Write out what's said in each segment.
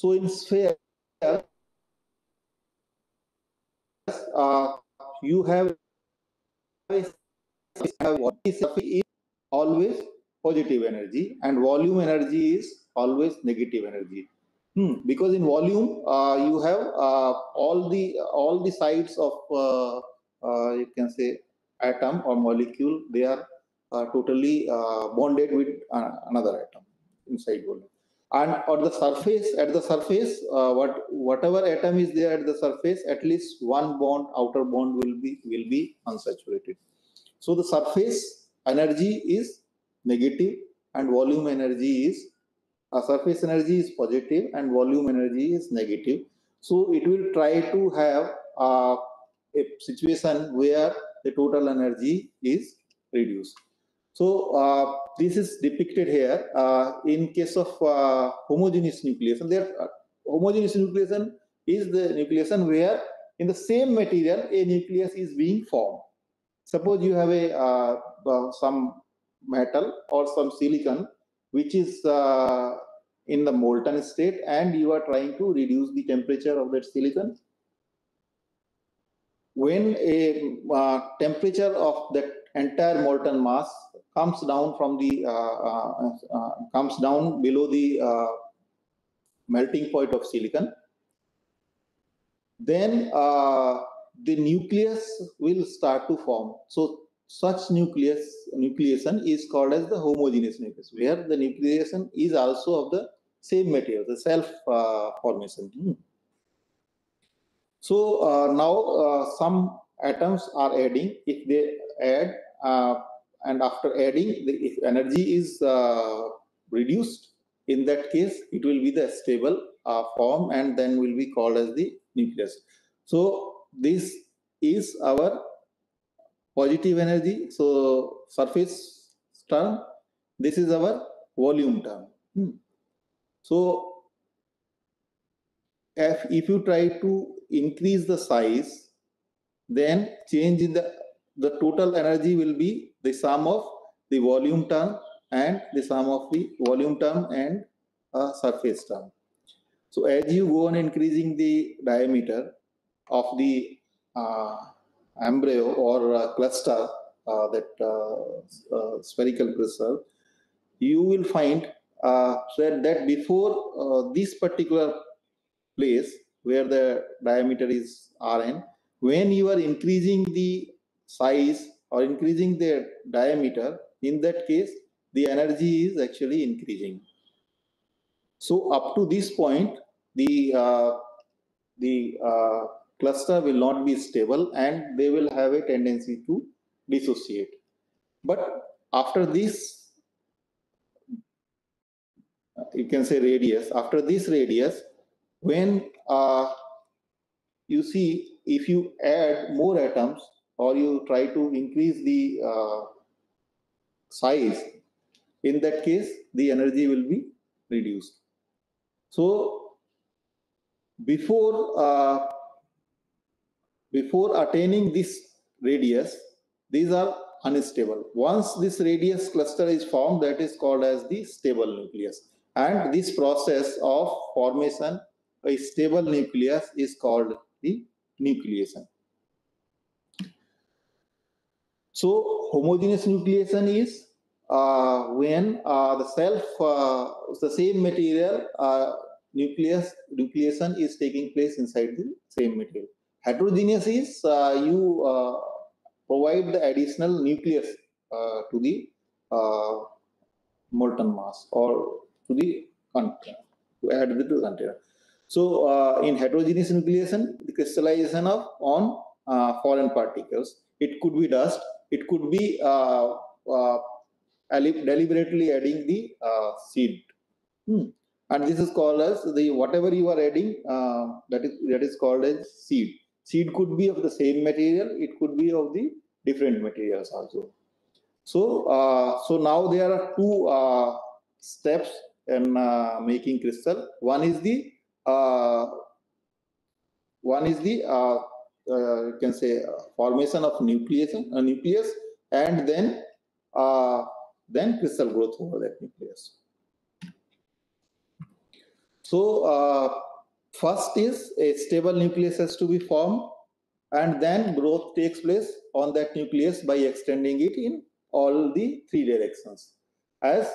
So in sphere, you have what is always positive energy, and volume energy is always negative energy. Because in volume, you have all the sides of you can say atom or molecule. They are totally bonded with another atom inside volume. And at the surface, whatever atom is there at the surface, at least one bond, outer bond will be unsaturated. So the surface energy is negative and volume energy is surface energy is positive and volume energy is negative. So it will try to have a situation where the total energy is reduced. So this is depicted here in case of homogeneous nucleation. Homogeneous nucleation is the nucleation where in the same material a nucleus is being formed. Suppose you have some metal or some silicon which is in the molten state, and you are trying to reduce the temperature of that silicon. When a temperature of that entire molten mass comes down from the comes down below the melting point of silicon, then the nucleus will start to form. So such nucleation is called as the homogeneous nucleus, where the nucleation is also of the same material, the self formation. So now some atoms are adding. If they add and after adding, if energy is reduced, in that case it will be the stable form and then will be called as the nucleus. So this is our positive energy, so surface term. This is our volume term. So if you try to increase the size, then change in the total energy will be the sum of the volume term and the sum of the volume term and surface term. So as you go on increasing the diameter of the embryo or cluster, that spherical crystal, you will find that before this particular place where the diameter is Rn, when you are increasing the size or increasing the diameter, in that case, the energy is actually increasing. So up to this point, the cluster will not be stable and they will have a tendency to dissociate. But after this, you can say radius, after this radius, when you see, if you add more atoms or you try to increase the size, in that case, the energy will be reduced. So before attaining this radius, these are unstable. Once this radius cluster is formed, that is called as the stable nucleus. And this process of formation of a stable nucleus is called the nucleation. So homogeneous nucleation is when the same material nucleation is taking place inside the same material. Heterogeneous is you provide the additional nucleus to the molten mass or to the container, to add to the container. So in heterogeneous nucleation, the crystallization of on foreign particles. It could be dust. It could be deliberately adding the seed. And this is called as the whatever you are adding, that is called as seed. Seed could be of the same material. It could be of the different materials also. So so now there are two steps in making crystal. One is the you can say formation of nucleus, and then crystal growth over that nucleus. So first is a stable nucleus has to be formed, and then growth takes place on that nucleus by extending it in all the three directions. As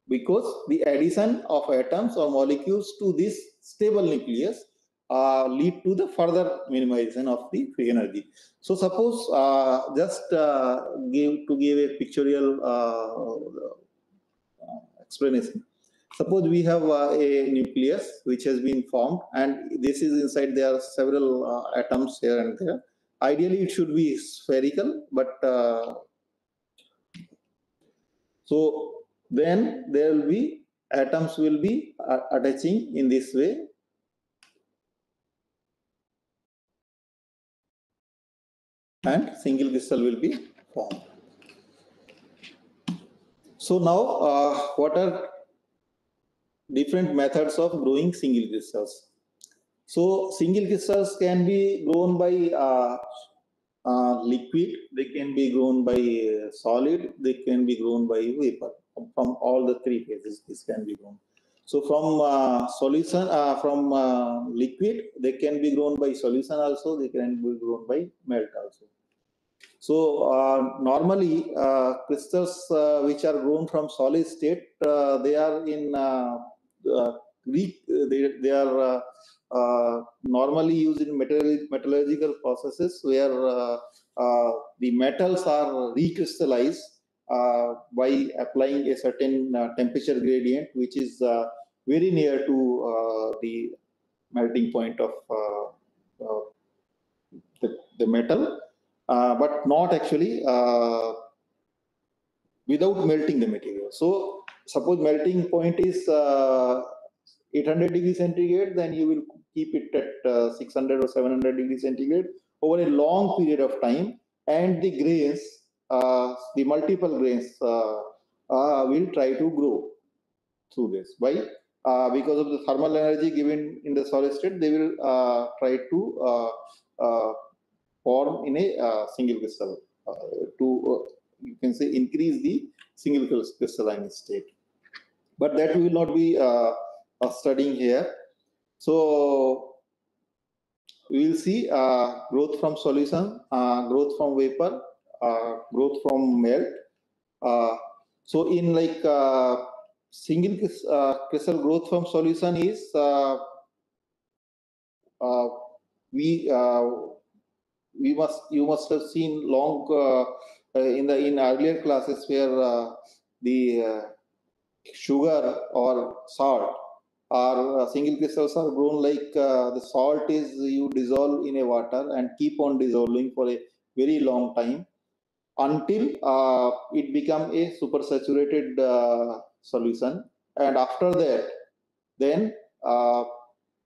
because the addition of atoms or molecules to this stable nucleus lead to the further minimization of the free energy. So suppose just give a pictorial explanation. Suppose we have a nucleus which has been formed, and this is inside. There are several atoms here and there. Ideally, it should be spherical, but so then there will be atoms will be attaching in this way, and single crystal will be formed. So now, what are different methods of growing single crystals? So single crystals can be grown by liquid, they can be grown by solid, they can be grown by vapor. From all the three phases, this can be grown. So from solution, from liquid, they can be grown by solution also, they can be grown by melt also. So normally crystals which are grown from solid state, they are in they are normally used in metallurgical processes where the metals are recrystallized by applying a certain temperature gradient, which is very near to the melting point of the metal, but not actually without melting the material. So suppose melting point is 800 degrees centigrade, then you will keep it at 600 or 700 degrees centigrade over a long period of time, and the grains, the multiple grains will try to grow through this. Why? Because of the thermal energy given in the solid state, they will try to form in a single crystal to you can say increase the single crystalline state. But that we will not be studying here. So we will see growth from solution, growth from vapor, growth from melt. So in like single crystal growth from solution is we you must have seen long in earlier classes where the sugar or salt or single crystals are grown like the salt is you dissolve in a water and keep on dissolving for a very long time until it become a supersaturated solution, and after that then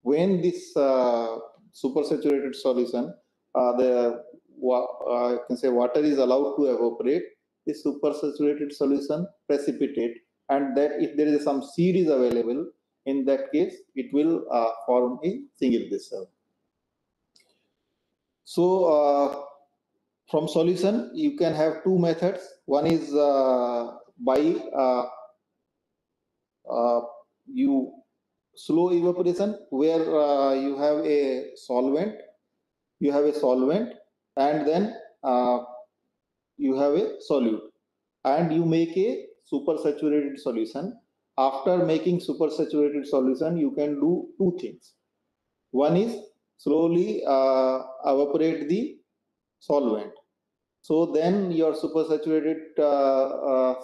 when this supersaturated solution, I can say water is allowed to evaporate, the supersaturated solution precipitate, and that if there is some seed is available, in that case it will form a single crystal. So from solution you can have two methods. One is by you slow evaporation, where you have a solvent, and then you have a solute, and you make a supersaturated solution. After making supersaturated solution, you can do two things. One is slowly evaporate the solvent. So then your supersaturated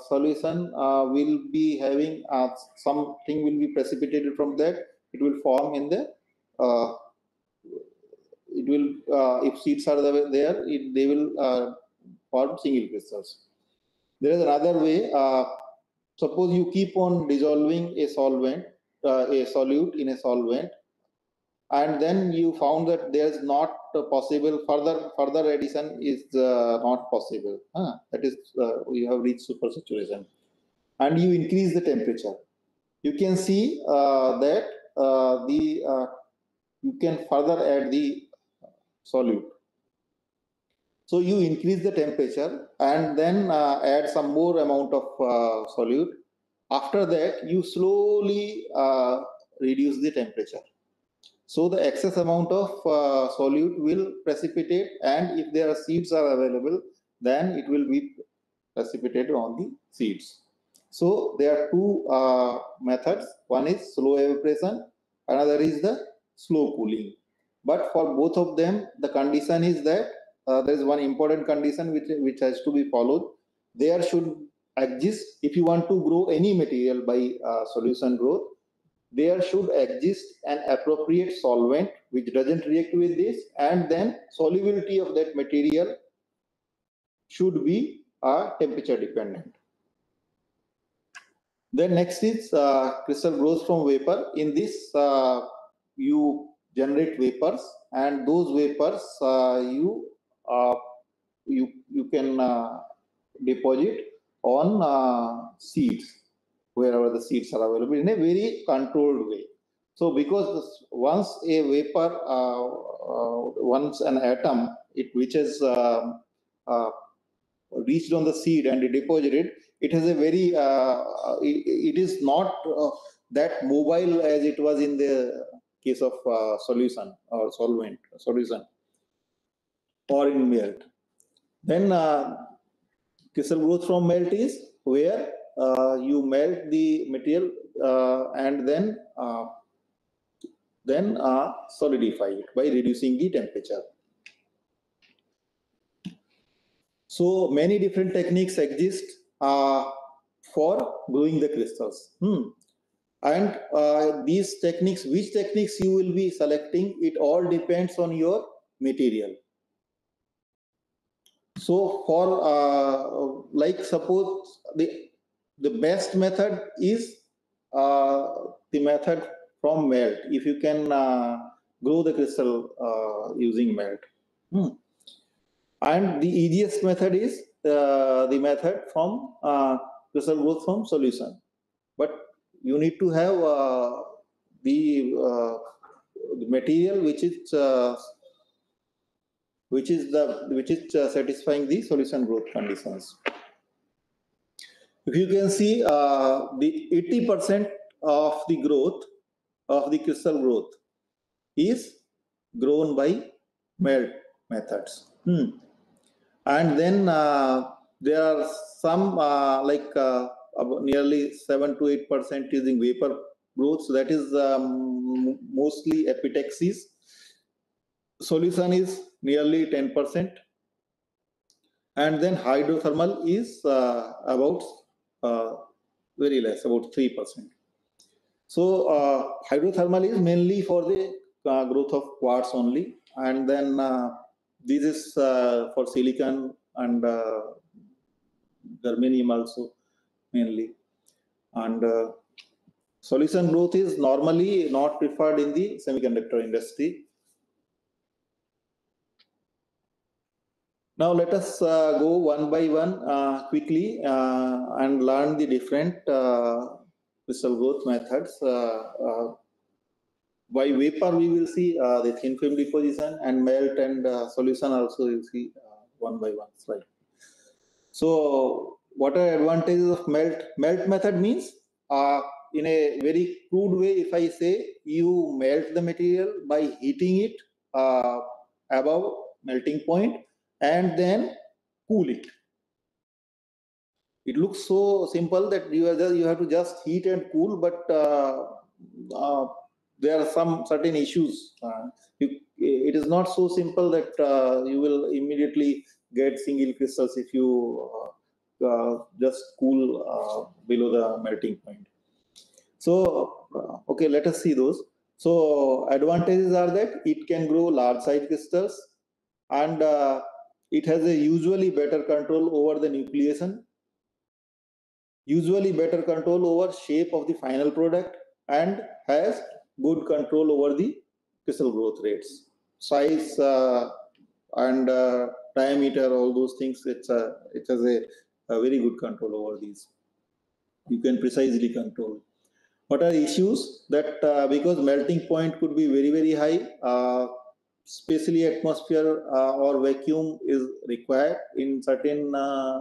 solution will be having something will be precipitated from that. It will form in the it will if seeds are there, they will form single crystals. There is another way. Suppose you keep on dissolving a solvent, a solute in a solvent, and then you found that there's not possible further addition is not possible. That is, you have reached supersaturation, and you increase the temperature. You can see that you can further add the solute. So you increase the temperature and then add some more amount of solute. After that, you slowly reduce the temperature. So the excess amount of solute will precipitate, and if there are seeds are available, then it will be precipitated on the seeds. So there are two methods. One is slow evaporation, another is the slow cooling. But for both of them, the condition is that there is one important condition which has to be followed. There should exist, if you want to grow any material by solution growth, there should exist an appropriate solvent which doesn't react with this, and then solubility of that material should be temperature dependent. Then next is crystal growth from vapor. In this, you generate vapors, and those vapors you can deposit on seeds wherever the seeds are available in a very controlled way. So because once a vapor, once an atom, it reaches reached on the seed and deposited, it has a very, it is not that mobile as it was in the case of solution or solvent solution or in melt. Then crystal growth from melt is where you melt the material and then solidify it by reducing the temperature. So many different techniques exist for growing the crystals. And these techniques, which techniques you will be selecting, it all depends on your material. So for like suppose the best method is the method from melt, if you can grow the crystal using melt. And the easiest method is the method from crystal growth from solution. But you need to have the material which is satisfying the solution growth conditions. If you can see, the 80% of the growth of the crystal growth is grown by melt methods. And then there are some like nearly 7 to 8% using vapor growth. So that is mostly epitaxis. Solution is nearly 10%. And then hydrothermal is about very less, about 3%. So hydrothermal is mainly for the growth of quartz only. And then this is for silicon and germanium also mainly. And solution growth is normally not preferred in the semiconductor industry. Now let us go one by one quickly and learn the different crystal growth methods. By vapor, we will see the thin film deposition, and melt and solution also you'll see one by one slide. So what are advantages of melt? Melt method means in a very crude way, if I say, you melt the material by heating it above melting point and then cool it. It looks so simple that you have to just heat and cool, but there are some certain issues. It is not so simple that you will immediately get single crystals if you just cool below the melting point. So, okay, let us see those. So, advantages are that it can grow large size crystals, and it has a usually better control over the nucleation, usually better control over shape of the final product, and has good control over the crystal growth rates, size and diameter, all those things. It has a very good control over these. You can precisely control. What are issues? That because melting point could be very, very high, especially atmosphere or vacuum is required in certain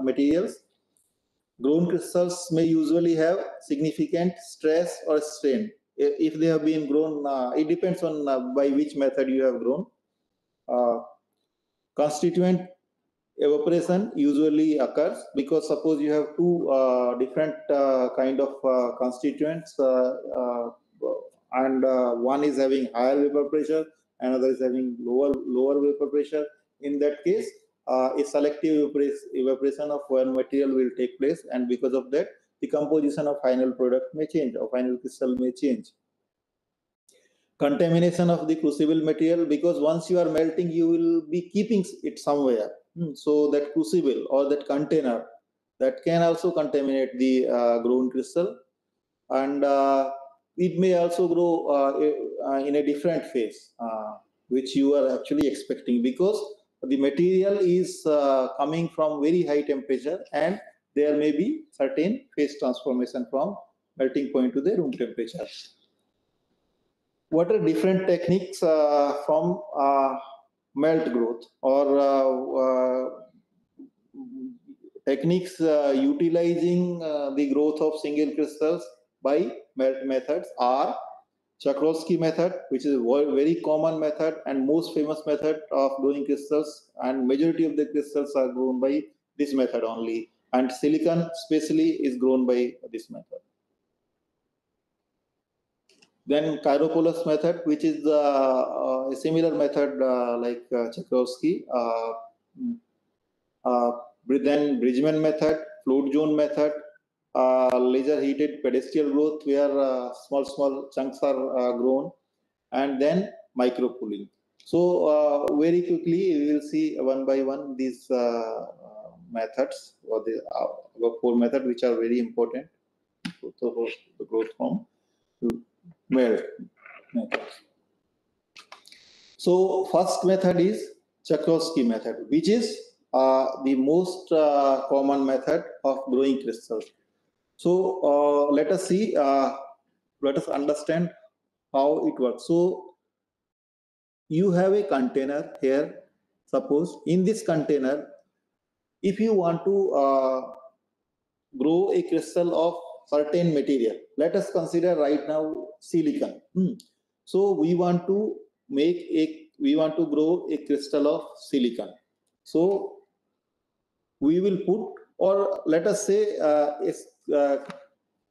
materials. Grown crystals may usually have significant stress or strain if they have been grown, it depends on by which method you have grown. Constituent evaporation usually occurs because suppose you have two different kind of constituents and one is having higher vapor pressure, another is having lower vapor pressure. In that case, a selective evaporation of one material will take place, and because of that, the composition of final product may change or final crystal may change. Contamination of the crucible material, because once you are melting, you will be keeping it somewhere. So that crucible or that container, that can also contaminate the grown crystal, and it may also grow in a different phase, which you are actually expecting, because the material is coming from very high temperature, and there may be certain phase transformation from melting point to the room temperature. What are different techniques from melt growth, or techniques utilizing the growth of single crystals by melt methods are Czochralski method, which is a very common method and most famous method of growing crystals, and majority of the crystals are grown by this method only, and silicon especially is grown by this method. Then Chiropoulos method, which is a similar method like Czochralski. Then Bridgman method, float zone method, laser heated pedestal growth, where small chunks are grown, and then micropooling. So very quickly we will see one by one these methods, or the four methods, which are very important for the growth form. Well, so first method is Czochralski method, which is the most common method of growing crystals. So let us see, let us understand how it works. So you have a container here. Suppose in this container, if you want to grow a crystal of certain material, let us consider right now silicon. So we want to grow a crystal of silicon. So we will put, or let us say a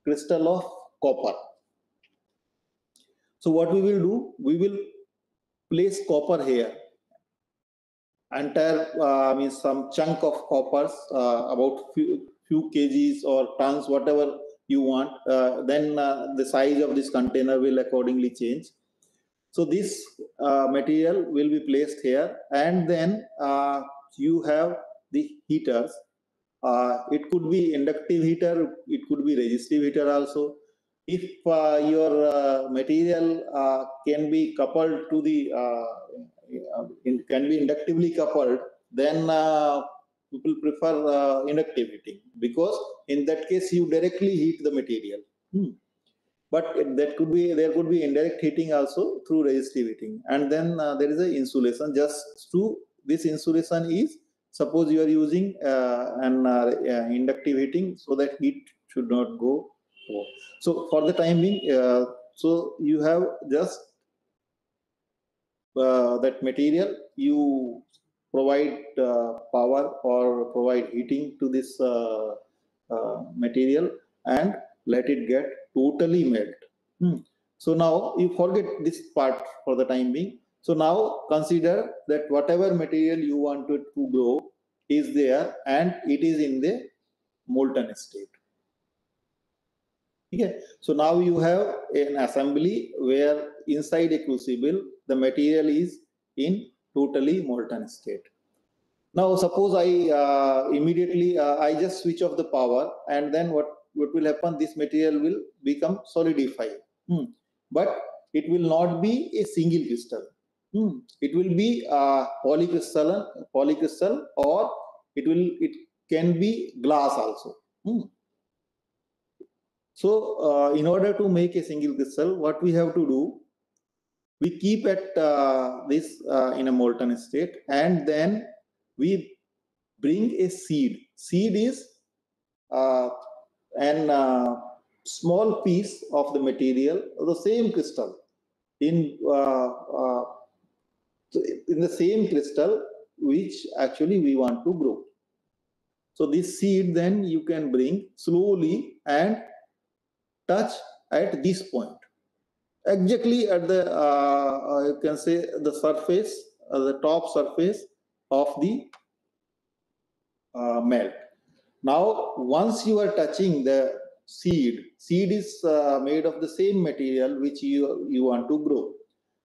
crystal of copper. So what we will do, we will place copper here, entire means some chunk of coppers, about few kgs or tons, whatever you want. Then the size of this container will accordingly change. So this material will be placed here, and then you have the heaters. It could be inductive heater, it could be resistive heater also. If your material can be coupled to the can be inductively coupled, then people prefer inductive heating, because in that case you directly heat the material. But there could be indirect heating also through resistive heating. And then there is a insulation. Just to this insulation is, suppose you are using an inductive heating, so that heat should not go. So for the time being, so you have just that material, you provide power or provide heating to this material, and let it get totally melt. So now you forget this part for the time being. So now consider that whatever material you wanted to grow is there, and it is in the molten state. Okay. So now you have an assembly where inside a crucible the material is in totally molten state. Now suppose I immediately I just switch off the power, and then what will happen? This material will become solidified. But it will not be a single crystal. It will be polycrystal, or it can be glass also. So in order to make a single crystal, what we have to do, we keep at this in a molten state, and then we bring a seed. Seed is an small piece of the material, the same crystal, in in the same crystal which actually we want to grow. So this seed then you can bring slowly and touch at this point, exactly at the you can say the surface, the top surface of the melt. Now, once you are touching the seed is made of the same material which you want to grow.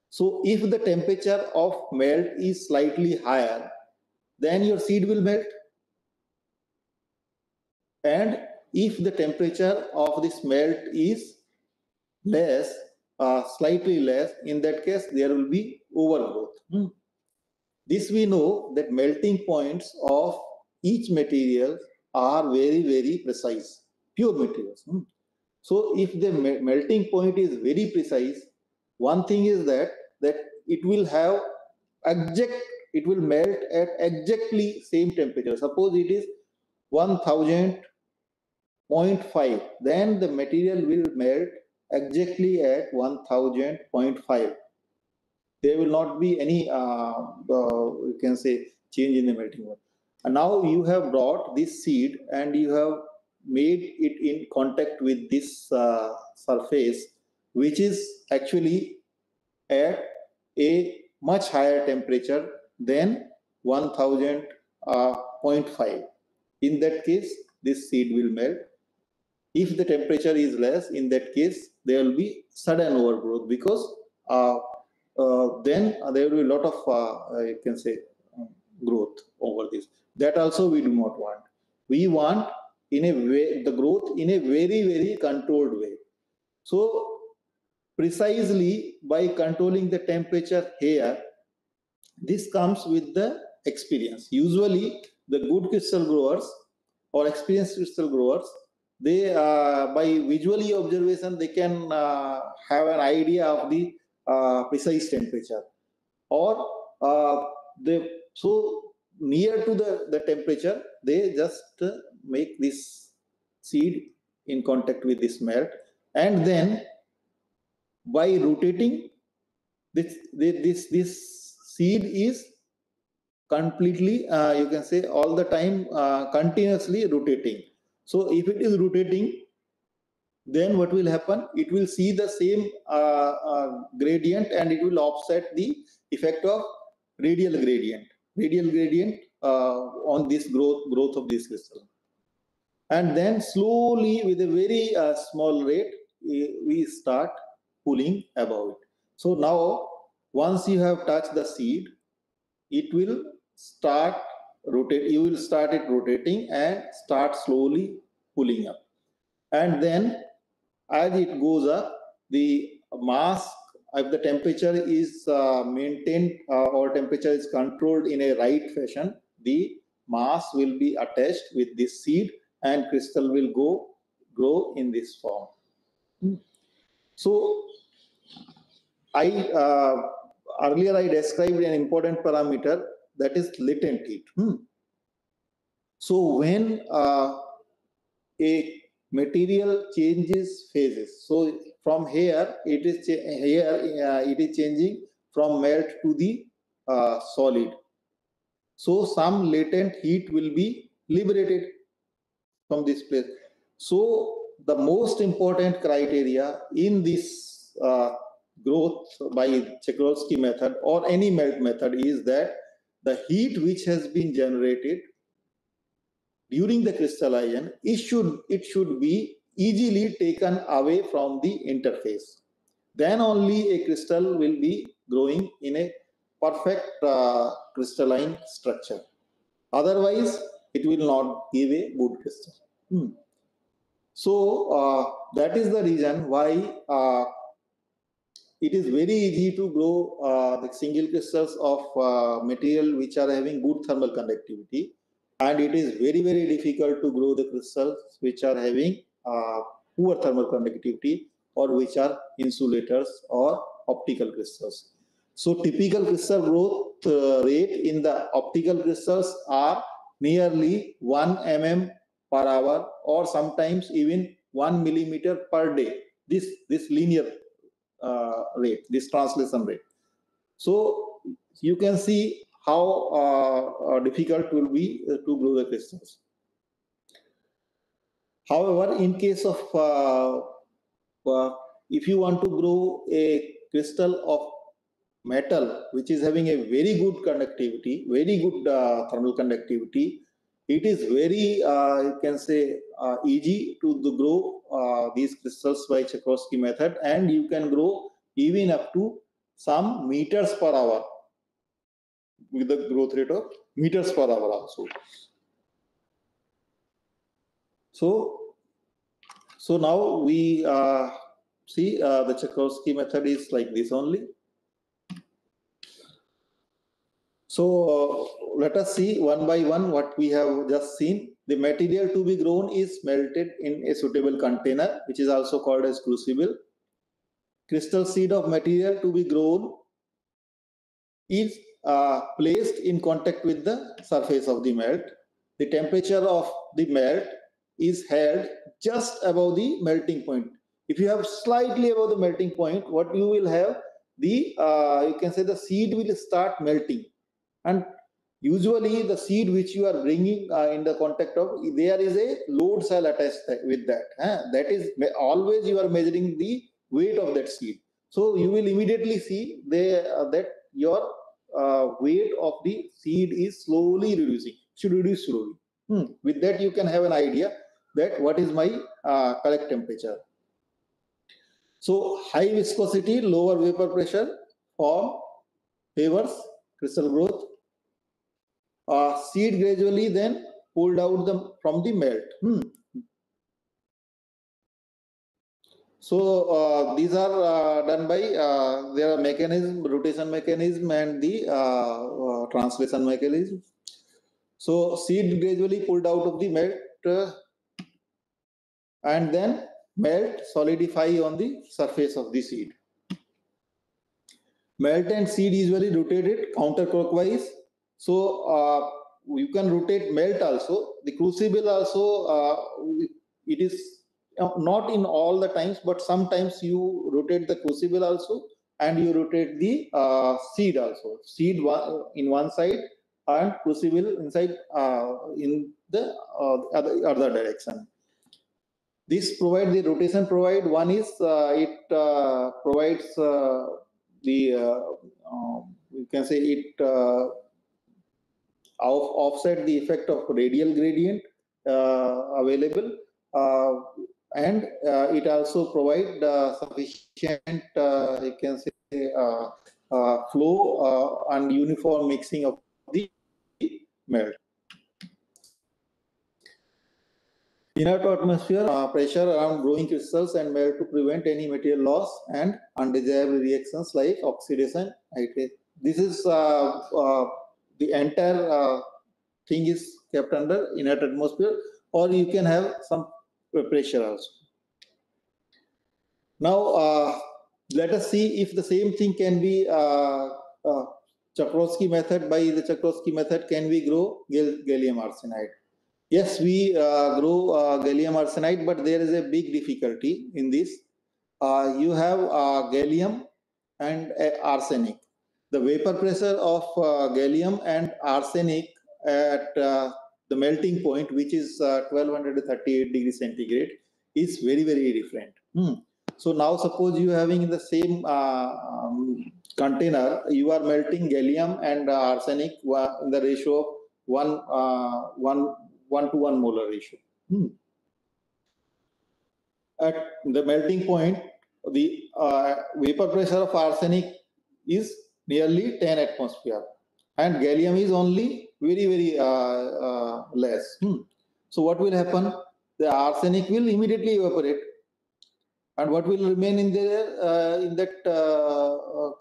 So if the temperature of melt is slightly higher, then your seed will melt. And if the temperature of this melt is less, slightly less, in that case, there will be overgrowth. This we know that melting points of each material are very, very precise, pure materials. So if the melting point is very precise, one thing is that it will have it will melt at exactly same temperature. Suppose it is 1000.5, then the material will melt exactly at 1000.5. There will not be any you can say change in the melting point. And now you have brought this seed and you have made it in contact with this surface, which is actually at a much higher temperature than 1000.5. In that case, this seed will melt. If the temperature is less, in that case, there will be sudden overgrowth, because then there will be a lot of you can say growth over this. That also we do not want. We want in a way the growth in a very, very controlled way. So precisely by controlling the temperature here, this comes with the experience. Usually the good crystal growers or experienced crystal growers, they by visually observation they can have an idea of the precise temperature, or they so near to the temperature they just make this seed in contact with this melt, and then by rotating this seed is completely you can say all the time continuously rotating. So if it is rotating, then what will happen, it will see the same gradient, and it will offset the effect of radial gradient on this growth of this crystal. And then slowly with a very small rate we start pulling above it. So now once you have touched the seed, it will start rotate, you will start it rotating and start slowly pulling up. And then as it goes up, the mass, if the temperature is maintained or temperature is controlled in a right fashion, the mass will be attached with this seed and crystal will grow in this form. So I earlier I described an important parameter, that is latent heat. So when a material changes phases, so from here it is it is changing from melt to the solid. So some latent heat will be liberated from this place. So the most important criteria in this growth by Czechoslovakia method or any melt method is that the heat which has been generated during the crystallization, it should be easily taken away from the interface. Then only a crystal will be growing in a perfect crystalline structure. Otherwise, it will not give a good crystal. So that is the reason why it is very easy to grow the single crystals of material which are having good thermal conductivity, and it is very, very difficult to grow the crystals which are having poor thermal conductivity or which are insulators or optical crystals. So typical crystal growth rate in the optical crystals are nearly 1 mm per hour, or sometimes even 1 millimeter per day. This linear rate, this translation rate. So you can see how difficult it will be to grow the crystals. However, in case of if you want to grow a crystal of metal which is having a very good conductivity, very good thermal conductivity, it is very you can say easy to grow these crystals by Czochralski method, and you can grow even up to some meters per hour with the growth rate of meters per hour also. So now we see the Czochralski method is like this only. So let us see one by one what we have just seen. The material to be grown is melted in a suitable container, which is also called as crucible. Crystal seed of material to be grown is placed in contact with the surface of the melt. The temperature of the melt is held just above the melting point. If you have slightly above the melting point, what you will have, the you can say the seed will start melting. And usually the seed which you are bringing in the contact of, there is a load cell attached with that. That is always you are measuring the weight of that seed. So you will immediately see that your weight of the seed is slowly reducing, should reduce slowly. With that you can have an idea that what is my correct temperature. So high viscosity, lower vapor pressure favors crystal growth. Seed gradually then pulled out from the melt. So these are done by their mechanism, rotation mechanism, and the translation mechanism. So seed gradually pulled out of the melt and then melt solidify on the surface of the seed. Melt and seed usually rotated counterclockwise. So you can rotate melt also. The crucible also, it is not in all the times, but sometimes you rotate the crucible also, and you rotate the seed also. Seed in one side and crucible inside in the other direction. This provide the rotation provide. One is it provides you can say it offset the effect of radial gradient available, and it also provide sufficient you can say flow and uniform mixing of the melt. Inert atmosphere pressure around growing crystals and melt to prevent any material loss and undesirable reactions like oxidation. This is the entire thing is kept under inert atmosphere, or you can have some pressure also. Now let us see if the same thing can be Czochralski method. By the Czochralski method, can we grow gallium arsenide? Yes, we grow gallium arsenide, but there is a big difficulty in this. You have gallium and arsenic. The vapor pressure of gallium and arsenic at the melting point, which is 1238 degrees centigrade, is very, very different. So now suppose you are having in the same container, you are melting gallium and arsenic in the ratio of 1 to 1 molar ratio. At the melting point, the vapor pressure of arsenic is nearly 10 atmosphere, and gallium is only very, very less. So what will happen? The arsenic will immediately evaporate, and what will remain in there in that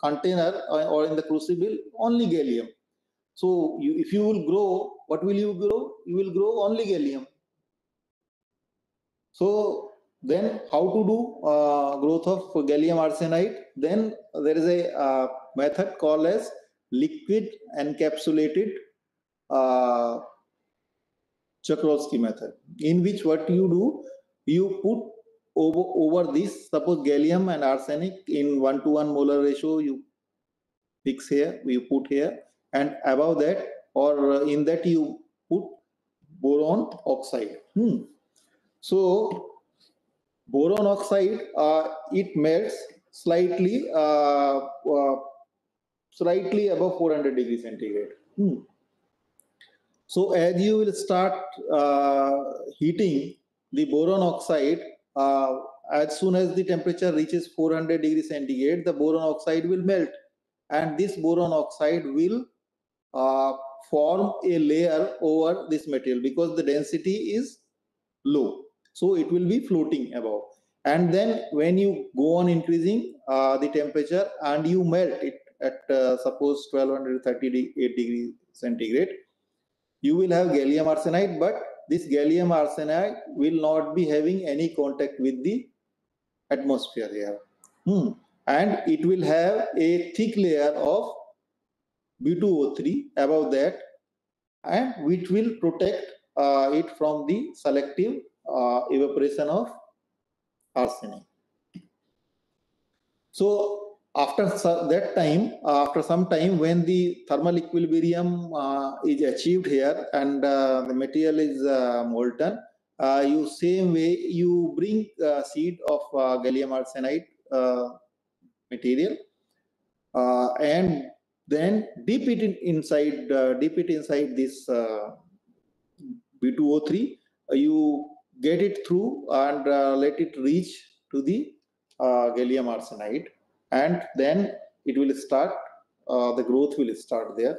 container or in the crucible? Only gallium. So if you will grow, what will you grow? You will grow only gallium. So then how to do growth of gallium arsenide? Then there is a method called as liquid encapsulated Czochralski method, in which what you do, you put over this, suppose gallium and arsenic in 1:1 molar ratio, you fix here, you put here, and above that or in that you put boron oxide. So boron oxide, it melts slightly slightly above 400 degrees centigrade. So as you will start heating the boron oxide, as soon as the temperature reaches 400 degrees centigrade, the boron oxide will melt, and this boron oxide will form a layer over this material because the density is low. So it will be floating above. And then when you go on increasing the temperature and you melt it at suppose 1238 degrees centigrade, you will have gallium arsenide, but this gallium arsenide will not be having any contact with the atmosphere here. And it will have a thick layer of B2O3 above that, and which will protect it from the selective evaporation of arsenic. So after that time, after some time, when the thermal equilibrium is achieved here and the material is molten, you same way you bring seed of gallium arsenide material and then dip it inside this B2O3. You get it through and let it reach to the gallium arsenide, and then it will start, the growth will start there.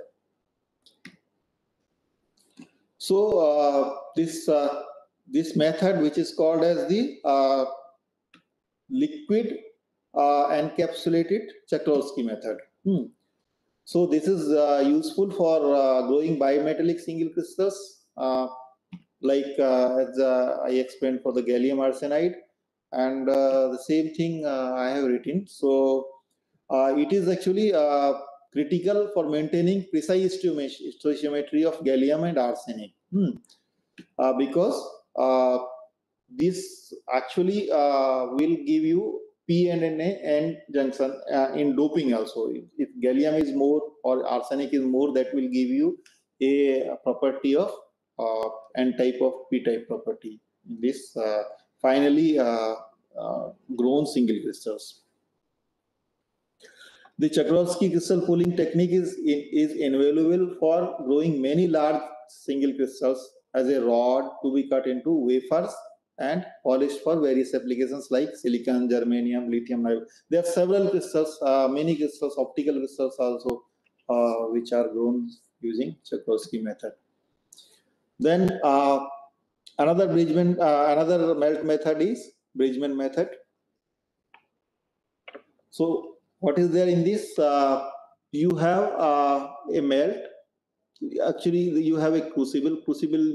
So this method, which is called as the liquid encapsulated Czachorski method. So this is useful for growing bimetallic single crystals, like as I explained for the gallium arsenide, and the same thing I have written. So it is actually critical for maintaining precise stoichiometry of gallium and arsenic, because this actually will give you P and Na and junction in doping also. If gallium is more or arsenic is more, that will give you a property of N type of P type property in this finally grown single crystals. The Czachorski crystal pooling technique is invaluable for growing many large single crystals as a rod to be cut into wafers and polished for various applications like silicon, germanium, lithium. There are several crystals, many crystals, optical crystals also, which are grown using Czachorski method. Then another melt method is Bridgman method. So what is there in this? You have a melt. Actually, you have a crucible. Crucible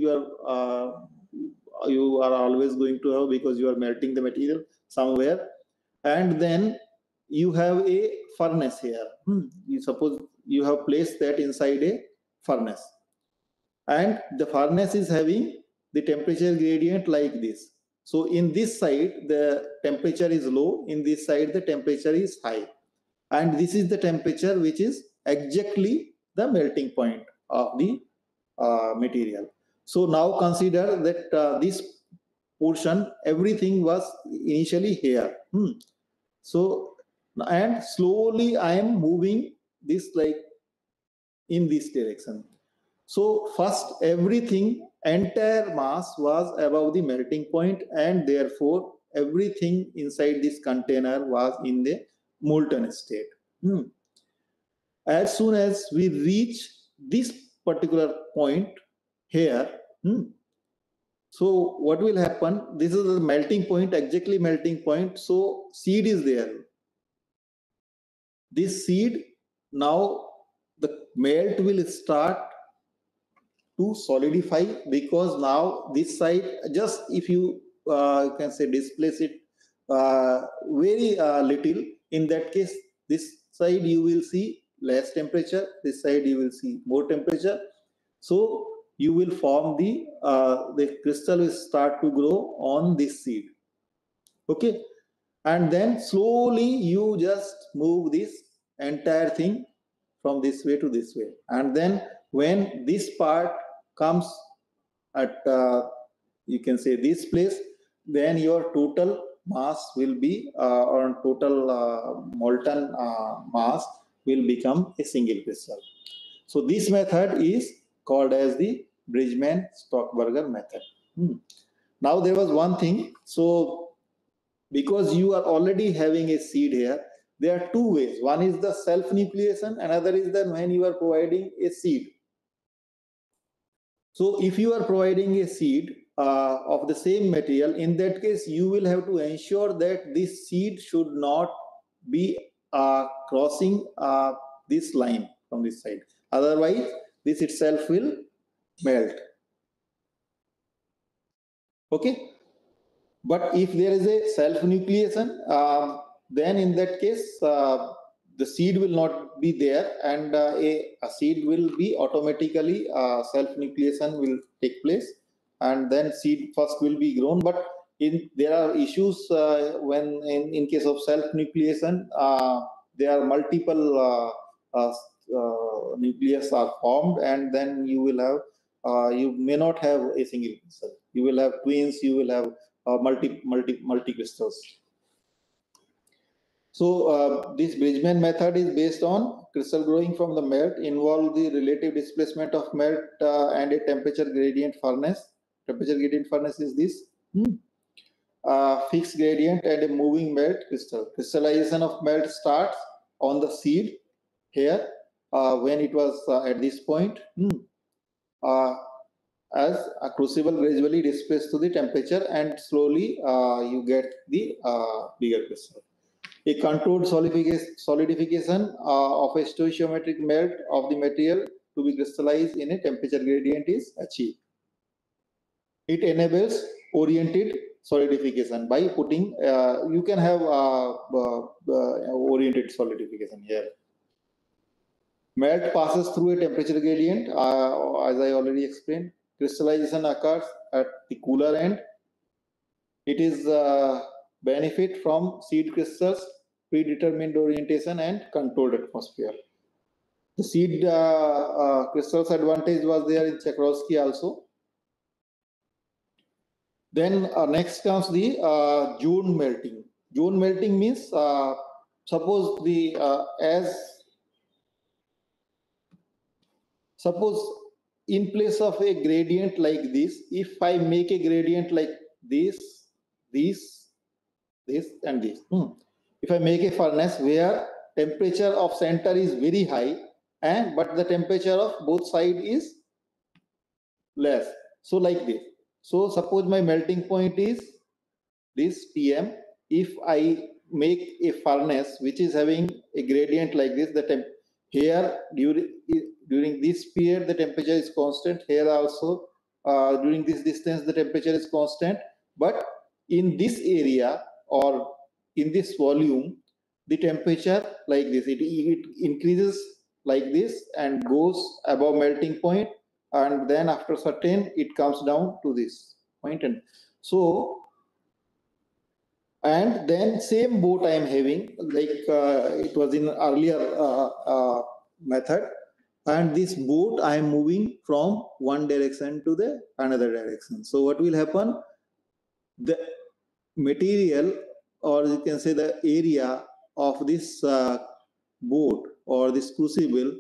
you are always going to have because you are melting the material somewhere, and then you have a furnace here. You suppose you have placed that inside a furnace, and the furnace is having the temperature gradient like this. So in this side the temperature is low, in this side the temperature is high, and this is the temperature which is exactly the melting point of the material. So now consider that this portion, everything was initially here. So, and slowly I am moving this like in this direction. So first everything, entire mass was above the melting point, and therefore everything inside this container was in the molten state. As soon as we reach this particular point here, so what will happen? This is the melting point, exactly melting point. So seed is there. This seed, now the melt will start to solidify, because now this side, just if you can say displace it very little, in that case this side you will see less temperature, this side you will see more temperature. So you will form the crystal will start to grow on this seed. Okay, and then slowly you just move this entire thing from this way to this way, and then when this part comes at you can say this place, then your total mass will be or total molten mass will become a single crystal. So this method is called as the Bridgman-Stockberger method. Now there was one thing. So because you are already having a seed here, there are two ways. One is the self-nucleation, another is that when you are providing a seed. So if you are providing a seed of the same material, in that case, you will have to ensure that this seed should not be crossing this line from this side. Otherwise, this itself will melt. Okay. But if there is a self-nucleation, then in that case, the seed will not be there, and a seed will be automatically self-nucleation will take place, and then seed first will be grown. But there are issues when in case of self-nucleation, there are multiple nucleus are formed, and then you will have you may not have a single crystal. You will have twins. You will have multi crystals. So this Bridgman method is based on crystal growing from the melt, involve the relative displacement of melt and a temperature gradient furnace. Temperature gradient furnace is this fixed gradient and a moving melt crystal. Crystallization of melt starts on the seed here when it was at this point. As a crucible gradually displaces to the temperature, and slowly you get the bigger crystal. A controlled solidification of a stoichiometric melt of the material to be crystallized in a temperature gradient is achieved. It enables oriented solidification by putting, you can have oriented solidification here. Melt passes through a temperature gradient, as I already explained. Crystallization occurs at the cooler end. It is benefit from seed crystals, predetermined orientation, and controlled atmosphere. The seed crystals advantage was there in Czochralski also. Then next comes the Joule melting. Joule melting means suppose the suppose in place of a gradient like this, if I make a gradient like this, this, and this. If I make a furnace where temperature of center is very high, but the temperature of both side is less. So like this. So suppose my melting point is this Tm. If I make a furnace which is having a gradient like this, here during this period the temperature is constant. Here also during this distance the temperature is constant. But in this area or in this volume, the temperature like this, it increases like this and goes above melting point, and then after certain it comes down to this point. And so and then same boat I am having, like it was in earlier method, and this boat I am moving from one direction to the another direction. So what will happen? The material, or you can say the area of this boat or this crucible,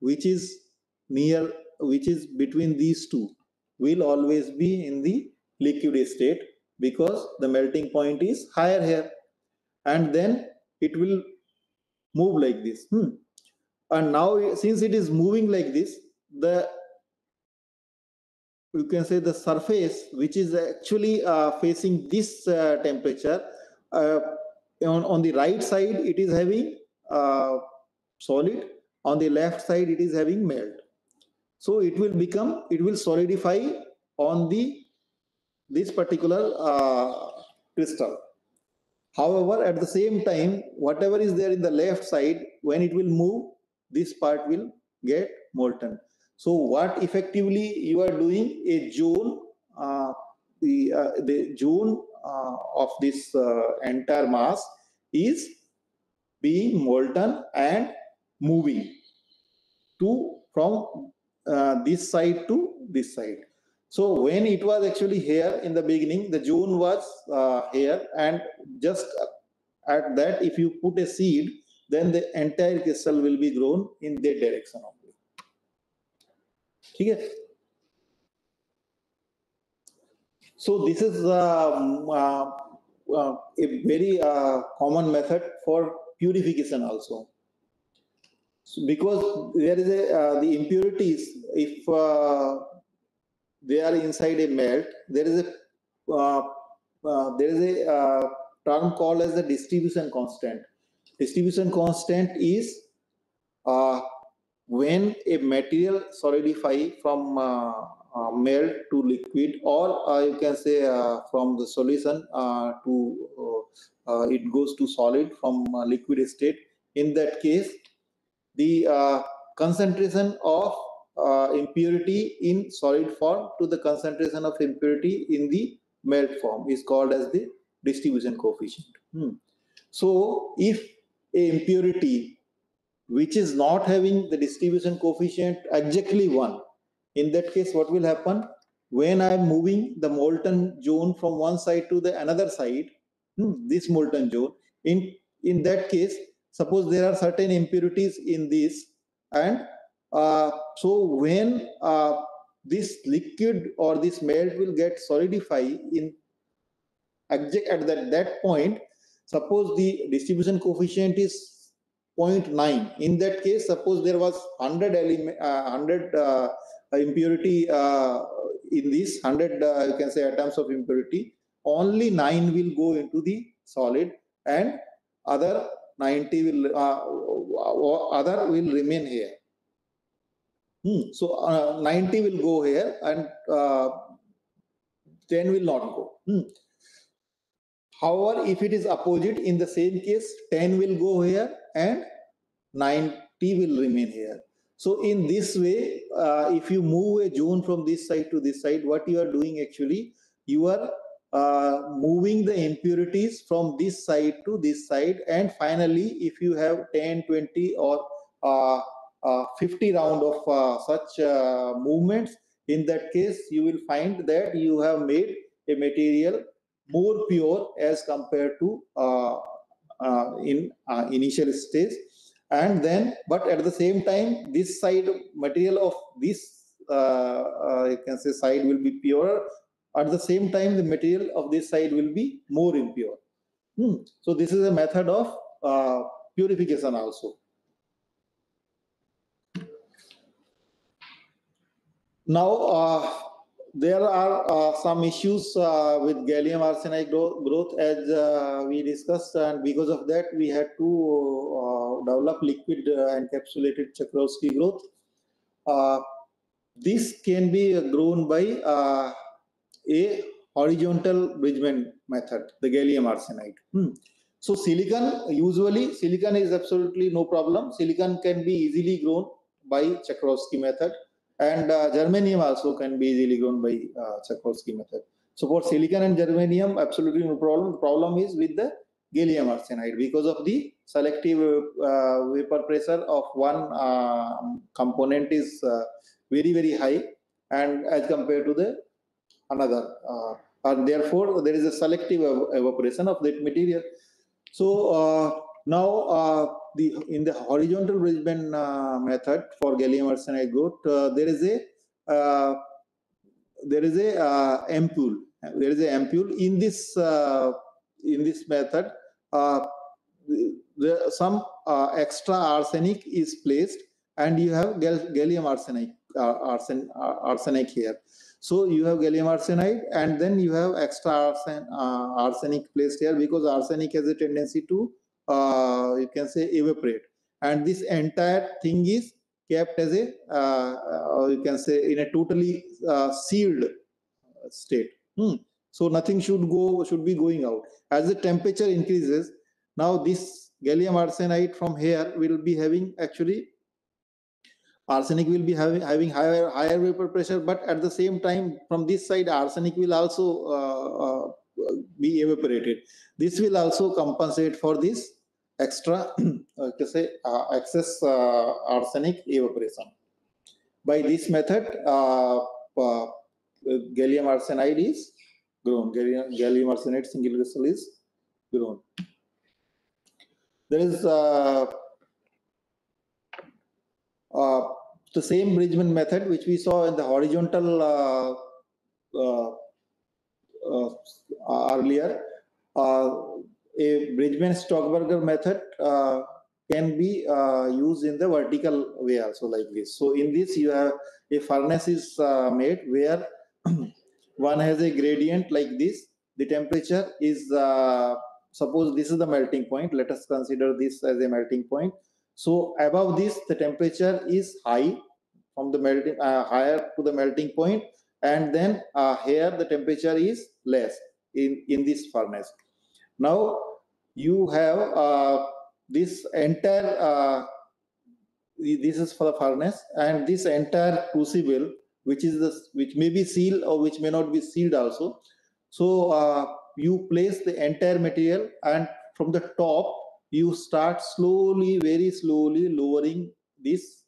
which is between these two, will always be in the liquid state, because the melting point is higher here, and then it will move like this. And now since it is moving like this, you can say the surface which is actually facing this temperature, on the right side it is having solid, on the left side it is having melt. So it will solidify on this particular crystal. However, at the same time, whatever is there in the left side, when it will move, this part will get molten. So what effectively you are doing, a Joule, the Joule of this entire mass is being molten and moving from this side to this side. So when it was actually here in the beginning, the zone was here, and just at that, if you put a seed, then the entire crystal will be grown in that direction only. Okay. So this is a very common method for purification also. So because there is the impurities, if they are inside a melt, there is a term called as the distribution constant. Distribution constant is when a material solidify from melt to liquid, or you can say from the solution to it goes to solid from liquid state. In that case, the concentration of impurity in solid form to the concentration of impurity in the melt form is called as the distribution coefficient. So if a impurity which is not having the distribution coefficient exactly 1, in that case what will happen? When I am moving the molten zone from one side to the another side, this molten zone, in that case, suppose there are certain impurities in this, and so when this liquid or this melt will get solidified in exact at that point, suppose the distribution coefficient is 0.9. In that case, suppose there was 100 impurity in this 100 you can say atoms of impurity, only 9 will go into the solid, and other 90 will other will remain here. So 90 will go here, and 10 will not go. However, if it is opposite, in the same case, 10 will go here and 90 will remain here. So in this way, if you move a zone from this side to this side, what you are doing actually, you are moving the impurities from this side to this side, and finally, if you have 10, 20 or 50 round of such movements, in that case, you will find that you have made a material more pure as compared to in initial stage. And then, but at the same time, this side material of this you can say side will be purer. At the same time, the material of this side will be more impure. So this is a method of purification also. Now, there are some issues with gallium arsenide growth, as we discussed, and because of that, we had to develop liquid encapsulated Czochralski growth. This can be grown by a horizontal bridgement method, the gallium arsenide. So silicon, usually silicon is absolutely no problem. Silicon can be easily grown by Czochralski method. And germanium also can be easily grown by Czochralski method. So for silicon and germanium, absolutely no problem. The problem is with the gallium arsenide because of the selective vapor pressure of one component is very, very high, and as compared to the another. And therefore, there is a selective evaporation of that material. So now, in the horizontal bridgement method for gallium arsenide growth, there is a ampule. There is an ampule in this method. Some extra arsenic is placed, and you have gallium arsenic here. So you have gallium arsenide, and then you have extra arsenic placed here, because arsenic has a tendency to you can say evaporate, and this entire thing is kept as a you can say in a totally sealed state. So nothing should be going out. As the temperature increases, now this gallium arsenide from here will be having actually arsenic will be having higher vapor pressure, but at the same time from this side arsenic will also be evaporated. This will also compensate for this extra excess arsenic evaporation. By this method, gallium arsenide is grown. Gallium arsenide single crystal is grown. There is the same Bridgman method which we saw in the horizontal earlier. A Bridgman-Stockberger method can be used in the vertical way also, like this. So in this you have a furnace is made where one has a gradient like this. The temperature is suppose this is the melting point. Let us consider this as a melting point. So above this the temperature is high from the melting higher to the melting point, and then here the temperature is less in this furnace. Now you have this entire this is for the furnace, and this entire crucible which may be sealed or which may not be sealed also. So you place the entire material, and from the top you start slowly, very slowly lowering this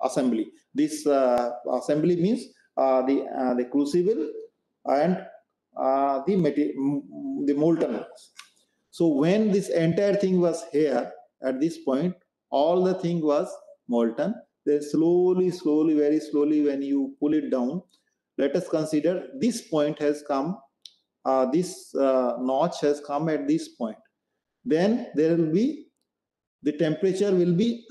assembly. This assembly means the crucible and the molten wax. So when this entire thing was here at this point, all the thing was molten. Then slowly, very slowly, when you pull it down, let us consider this point has come. This notch has come at this point. Then there will be the temperature will be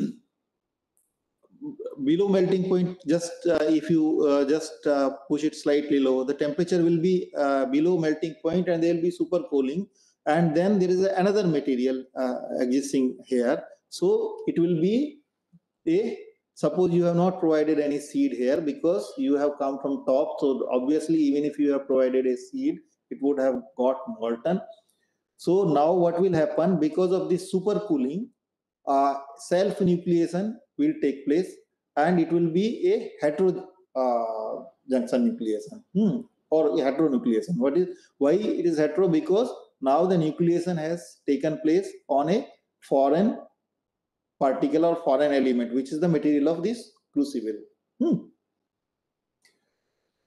below melting point. Just if you just push it slightly low, the temperature will be below melting point, and there will be super cooling. And then there is another material existing here. So it will be suppose you have not provided any seed here because you have come from top. So obviously, even if you have provided a seed, it would have got molten. So now what will happen, because of this super cooling, self-nucleation will take place, and it will be a hetero junction nucleation or a heteronucleation. Why it is hetero? Because now the nucleation has taken place on a foreign particle or foreign element, which is the material of this crucible.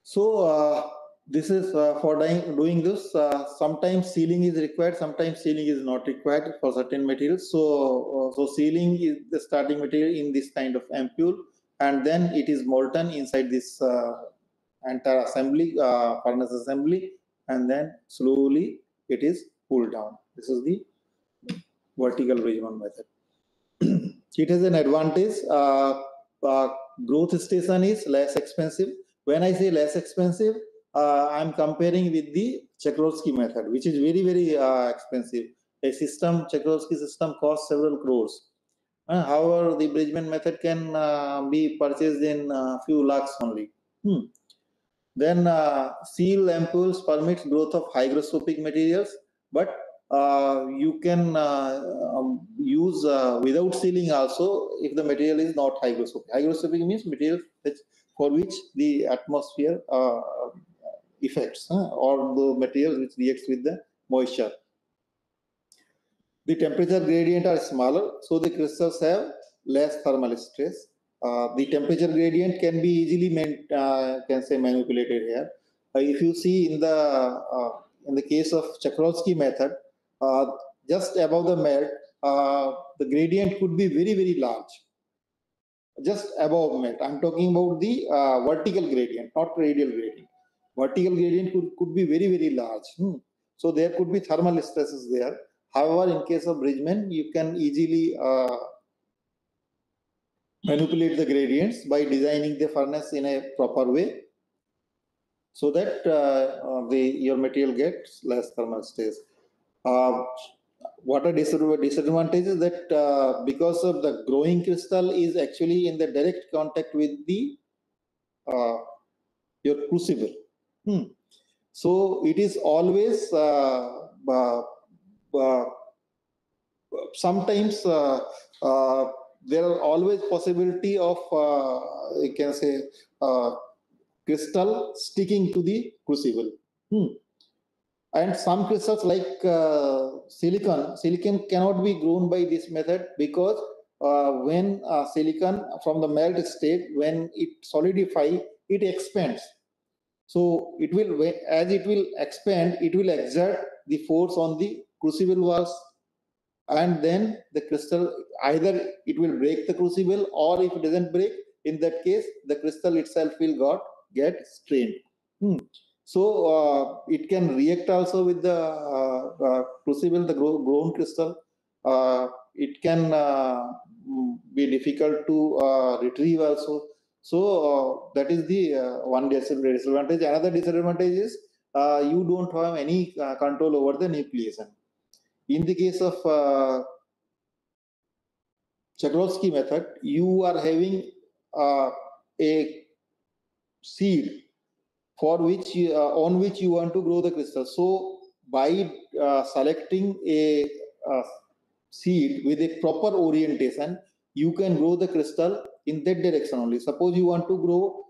So this is for doing this. Sometimes sealing is required, sometimes sealing is not required for certain materials. So sealing is the starting material in this kind of ampule, and then it is molten inside this entire assembly, furnace assembly, and then slowly it is pulled down. This is the vertical Bridgman method. It has an advantage. Growth station is less expensive. When I say less expensive, I'm comparing with the Czechoslovakia method, which is very, very expensive. A system, Czechoslovakia system, costs several crores. However, the Bridgman method can be purchased in a few lakhs only. Then seal ampoules permits growth of hygroscopic materials, but you can use without sealing also if the material is not hygroscopic. Hygroscopic means material for which the atmosphere effects or the material which reacts with the moisture. The temperature gradient are smaller, so the crystals have less thermal stress. The temperature gradient can be easily manipulated here. If you see in the case of Czechoslovakia method, just above the melt, the gradient could be very, very large. Just above melt. I'm talking about the vertical gradient, not radial gradient. Vertical gradient could be very, very large. So there could be thermal stresses there. However, in case of Bridgman, you can easily manipulate the gradients by designing the furnace in a proper way, so that your material gets less thermal stress. What are disadvantages? That because of the growing crystal is actually in the direct contact with the your crucible. So it is always sometimes there are always possibility of you can say crystal sticking to the crucible. And some crystals like silicon cannot be grown by this method, because when silicon from the melt state, when it solidify, it expands. So it will, as it will expand, it will exert the force on the crucible walls, and then the crystal, either it will break the crucible, or if it doesn't break, in that case the crystal itself will get strained. So it can react also with the crucible, the grown crystal. It can be difficult to retrieve also. So that is the one disadvantage. Another disadvantage is you don't have any control over the nucleation. In the case of Chakrovsky method, you are having a seed for which on which you want to grow the crystal. So by selecting a seed with a proper orientation, you can grow the crystal in that direction only. Suppose you want to grow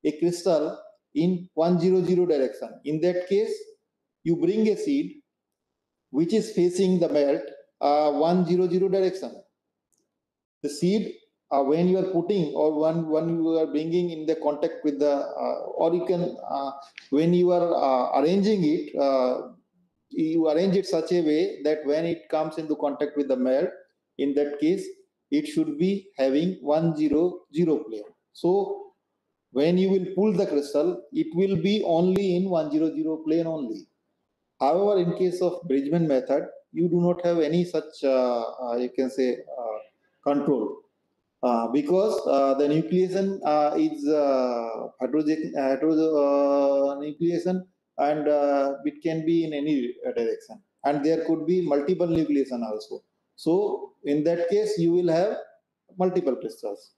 a crystal in 100 direction. In that case, you bring a seed which is facing the melt 100 direction. The seed, when you are putting, or when you are bringing in the contact with the, or you can, when you are arranging it, you arrange it such a way that when it comes into contact with the melt, in that case, it should be having 100 plane. So when you will pull the crystal, it will be only in 100 plane only. However, in case of Bridgman method, you do not have any such, you can say, control. Because the nucleation is nucleation, and it can be in any direction, and there could be multiple nucleation also. So in that case, you will have multiple crystals.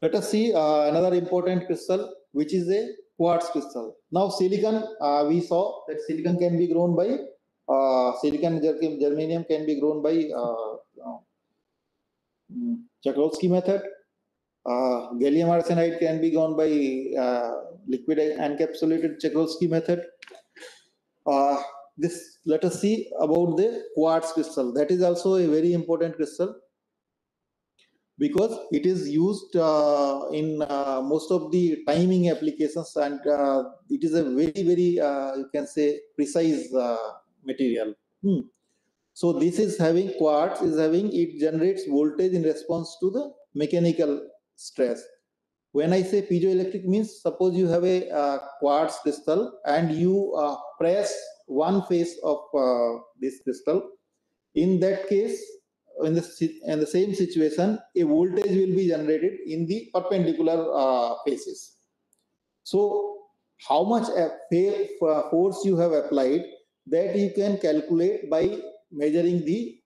Let us see another important crystal, which is a quartz crystal. Now silicon, we saw that silicon can be grown by silicon germanium can be grown by Chakrovsky method. Gallium arsenide can be grown by liquid encapsulated Chakrovsky method. Let us see about the quartz crystal. That is also a very important crystal, because it is used in most of the timing applications, and it is a very you can say precise material. So this is having, quartz is having, it generates voltage in response to the mechanical stress. When I say piezoelectric, means suppose you have a quartz crystal and you press one face of this crystal. In that case, in the same situation, a voltage will be generated in the perpendicular faces. So how much force you have applied, that you can calculate by measuring the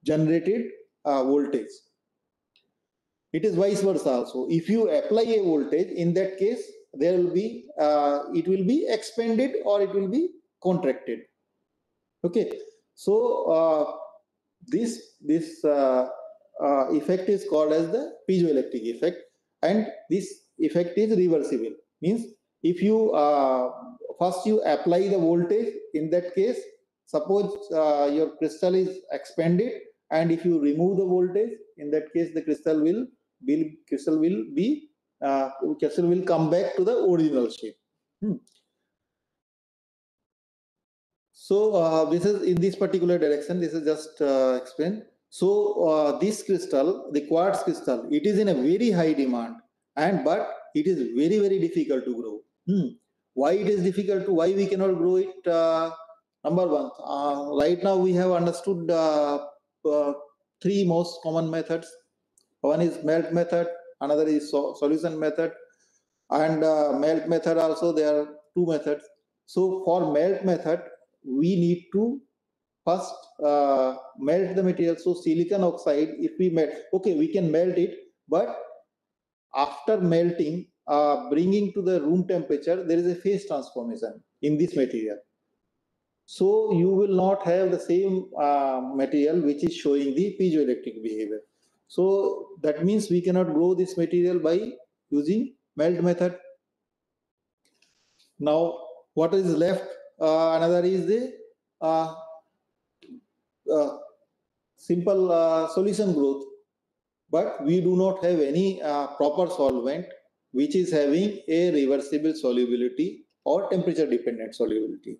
generated voltage. It is vice versa also. If you apply a voltage, in that case, there will be it will be expanded or it will be contracted. Okay, so this effect is called as the piezoelectric effect, and this effect is reversible. Means if you first you apply the voltage, in that case, suppose your crystal is expanded, and if you remove the voltage, in that case the crystal will come back to the original shape. So this is in this particular direction. This is just explained. So this crystal, the quartz crystal, it is in a very high demand, but it is very difficult to grow. Why it is difficult to? Why we cannot grow it? Number one, right now we have understood three most common methods. One is melt method, another is solution method, and melt method also there are two methods. So for melt method, we need to first melt the material. So silicon oxide, if we melt, okay, we can melt it, but after melting, bringing to the room temperature, there is a phase transformation in this material. So you will not have the same material which is showing the piezoelectric behavior. So that means we cannot grow this material by using melt method. Now what is left? Another is the simple solution growth, but we do not have any proper solvent which is having a reversible solubility or temperature dependent solubility.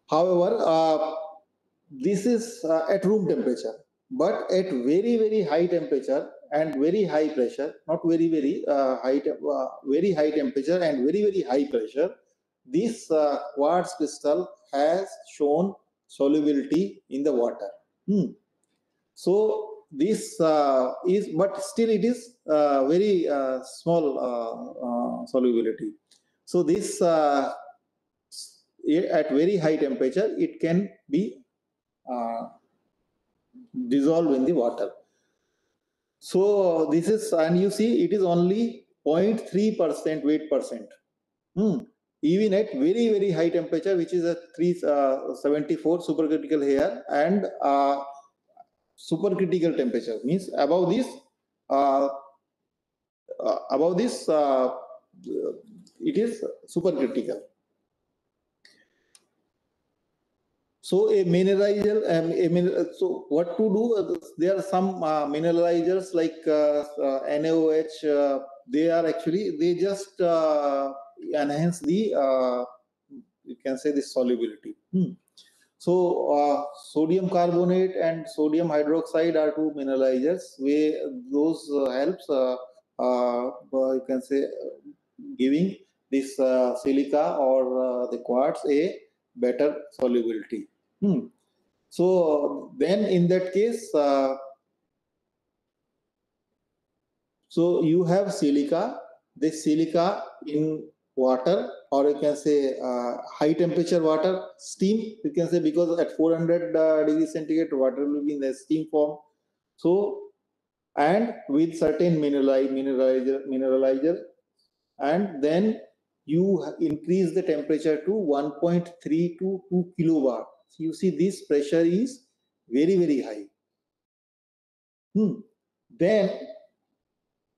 However, this is at room temperature, but at very high temperature and very high pressure, not very very high temperature and very high pressure, this quartz crystal has shown solubility in the water. So this is, but still it is very small solubility. So this at very high temperature, it can be dissolved in the water. So this is, and you see it is only 0.3% weight percent. Even at very high temperature, which is a 374 supercritical here, and supercritical temperature means above this it is supercritical. So a mineralizer, so what to do? There are some mineralizers like NaOH. They are actually, they just enhance the you can say the solubility. So sodium carbonate and sodium hydroxide are two mineralizers. Those helps you can say giving this silica or the quartz a better solubility. So then in that case, so you have silica, this silica in water, or you can say high temperature water, steam, you can say, because at 400 degrees centigrade, water will be in the steam form. So, and with certain mineralizer, and then you increase the temperature to 1.3 to 2 kilowatt. So you see this pressure is very high. Then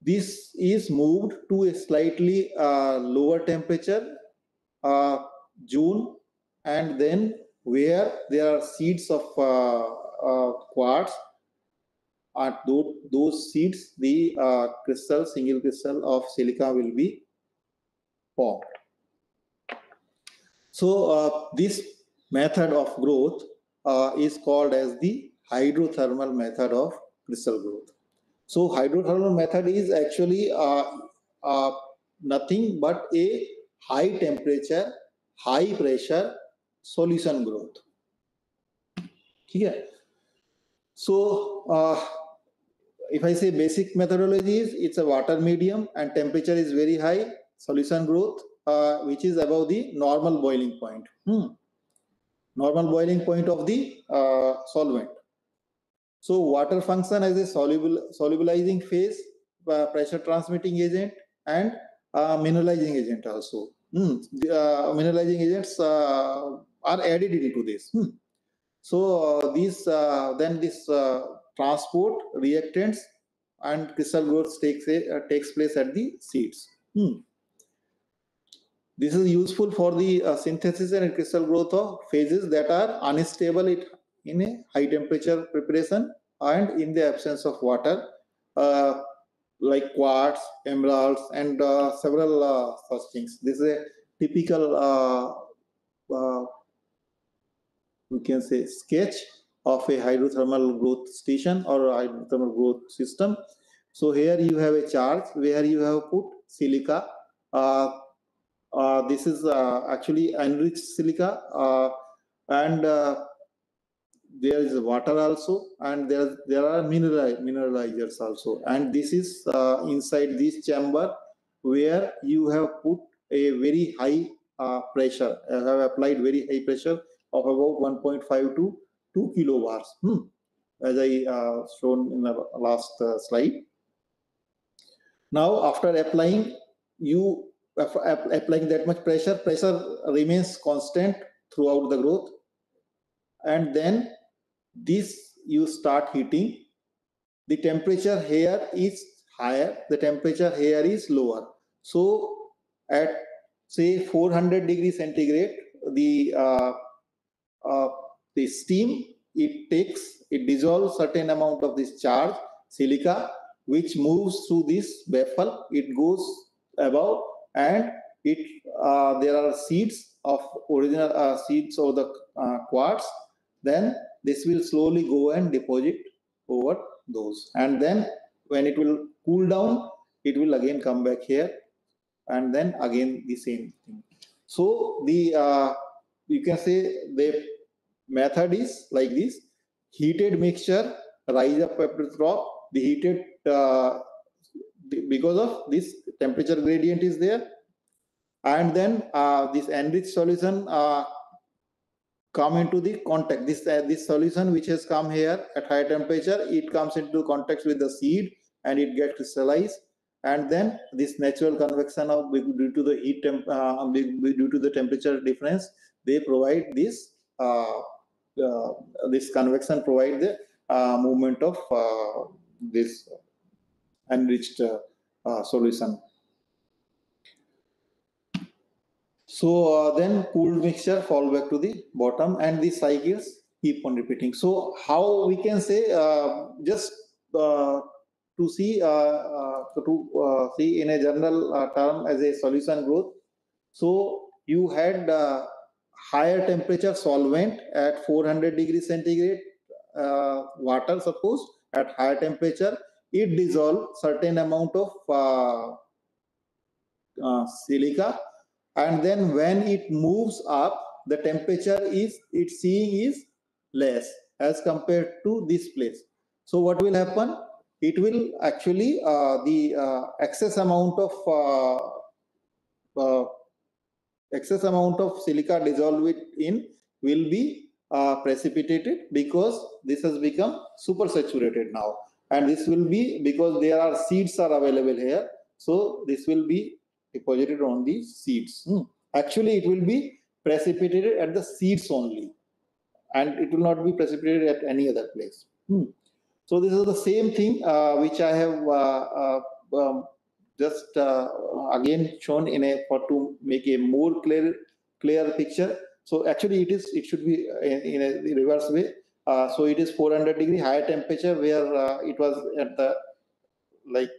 this is moved to a slightly lower temperature, June, and then where there are seeds of quartz, at those seeds, the single crystal of silica will be formed. So this method of growth is called as the hydrothermal method of crystal growth. So hydrothermal method is actually nothing but a high temperature, high pressure solution growth. Okay. So if I say basic methodology is, it's a water medium and temperature is very high, solution growth which is above the normal boiling point. Normal boiling point of the solvent. So water function as a solubilizing phase, pressure transmitting agent, and mineralizing agent also. Mineralizing agents are added into this. So these then this transport reactants and crystal growth takes place at the seeds. This is useful for the synthesis and crystal growth of phases that are unstable in a high temperature preparation and in the absence of water, like quartz, emeralds, and several such things. This is a typical we can say sketch of a hydrothermal growth station or hydrothermal growth system. So here you have a chart where you have put silica. This is actually enriched silica, and there is water also, and there are mineralizers also, and this is inside this chamber where you have put a very high pressure, have applied very high pressure of about 1.5 to 2 kilobars, as I shown in the last slide. Now after applying that much pressure remains constant throughout the growth, and then this you start heating. The temperature here is higher, the temperature here is lower. So at say 400 degrees centigrade, the steam it dissolves certain amount of this charge silica, which moves through this baffle. It goes above, and it there are seeds of original seeds of the quartz. Then this will slowly go and deposit over those, and then when it will cool down, it will again come back here, and then again the same thing. So the you can say the method is like this: heated mixture rise up at the top. The heated because of this temperature gradient is there, and then this enriched solution come into the contact. This solution which has come here at high temperature, it comes into contact with the seed and it gets crystallized, and then this natural convection of due to the heat due to the temperature difference, they provide this this convection provide the movement of this enriched solution. So then cooled mixture fall back to the bottom, and the cycles keep on repeating. So how we can say just to see see in a general term as a solution growth. So you had higher temperature solvent at 400 degrees centigrade, water suppose at higher temperature, it dissolves certain amount of silica, and then when it moves up, the temperature is it's seeing is less as compared to this place. So what will happen? It will actually the excess amount of silica dissolved in will be precipitated, because this has become super saturated now, and this will be because there are seeds are available here, so this will be deposited on the seeds. Actually it will be precipitated at the seeds only, and it will not be precipitated at any other place. So this is the same thing which I have just again shown in a for to make a more clear picture. So actually it should be in a reverse way. So it is 400 degree higher temperature where it was at the like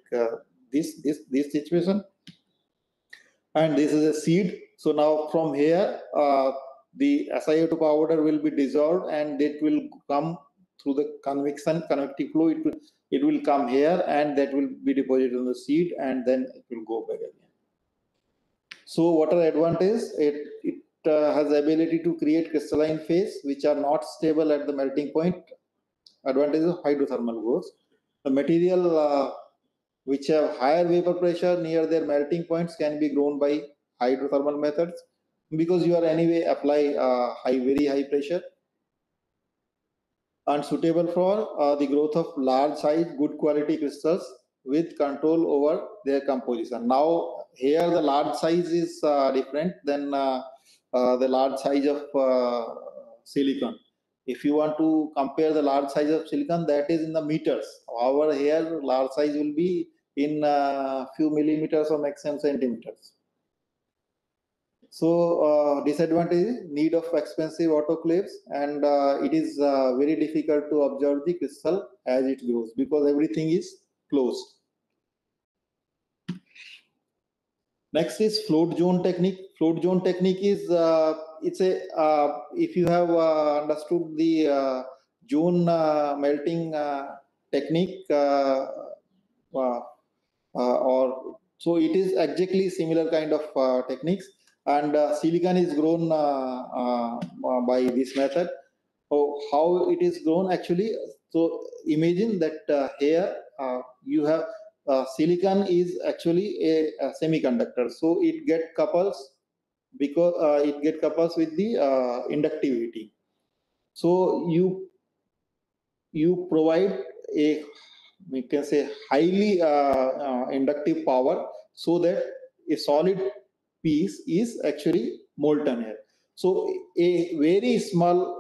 this situation, and this is a seed. So now from here the SiO2 powder will be dissolved, and it will come through the convective flow. It will come here, and that will be deposited on the seed, and then it will go back again. So what are the advantages? It has the ability to create crystalline phase which are not stable at the melting point. Advantage of hydrothermal growth. The material which have higher vapor pressure near their melting points can be grown by hydrothermal methods, because you are anyway apply very high pressure, and suitable for the growth of large size good quality crystals with control over their composition. Now here the large size is different than the large size of silicon. If you want to compare the large size of silicon, that is in the meters. However, here large size will be in few millimeters or maximum centimeters. So disadvantage, need of expensive autoclaves, and it is very difficult to observe the crystal as it grows, because everything is closed. Next is float zone technique. Float zone technique is it's a if you have understood the zone melting technique or so it is exactly similar kind of techniques, and silicon is grown by this method. So how it is grown actually? So imagine that here you have silicon is actually a semiconductor, so it get couples because it get couples with the inductivity. So you provide a, we can say, highly inductive power, so that a solid piece is actually molten here. So a very small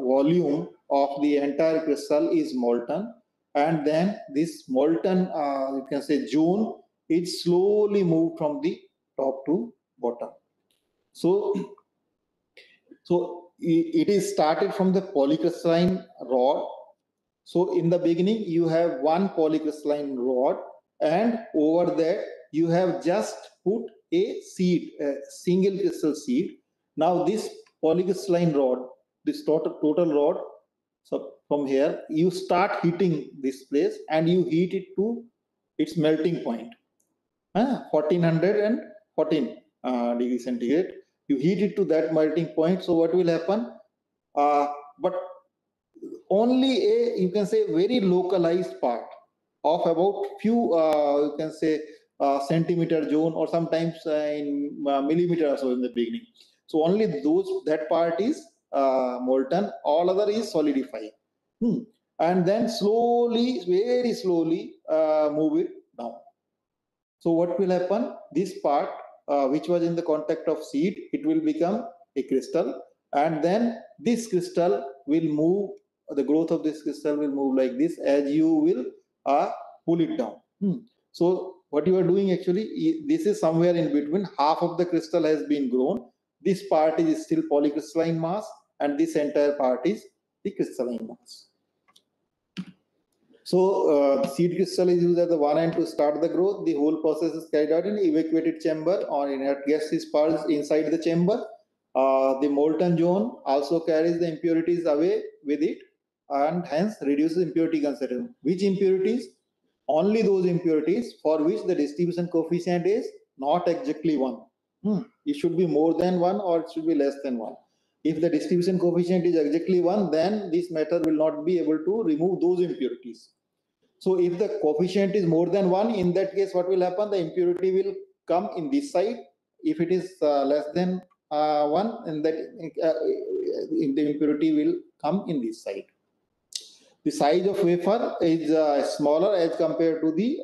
volume of the entire crystal is molten, and then this molten you can say zone, it slowly moved from the top to bottom. So it is started from the polycrystalline rod. So in the beginning, you have one polycrystalline rod, and over there you have just put a seed, a single crystal seed. Now this polycrystalline rod, this total rod, so from here you start heating this place, and you heat it to its melting point, 1414 degrees centigrade. You heat it to that melting point. So what will happen? But only a, you can say, very localized part of about few, you can say, centimeter zone, or sometimes in millimeter or so in the beginning. So only that part is molten, all other is solidifying. And then slowly, very slowly, move it down. So what will happen? This part, which was in the contact of seed, it will become a crystal, and then this crystal will move. The growth of this crystal will move like this as you will pull it down. So what you are doing actually, this is somewhere in between. Half of the crystal has been grown. This part is still polycrystalline mass, and this entire part is the crystalline mass. So seed crystal is used as the one end to start the growth. The whole process is carried out in evacuated chamber, or inert gas is pulsed inside the chamber. The molten zone also carries the impurities away with it, and hence reduces impurity concentration. Which impurities? Only those impurities for which the distribution coefficient is not exactly 1. It should be more than 1, or it should be less than 1. If the distribution coefficient is exactly 1, then this method will not be able to remove those impurities. So if the coefficient is more than 1, in that case, what will happen? The impurity will come in this side. If it is less than 1, and that the impurity will come in this side. The size of wafer is smaller as compared to the,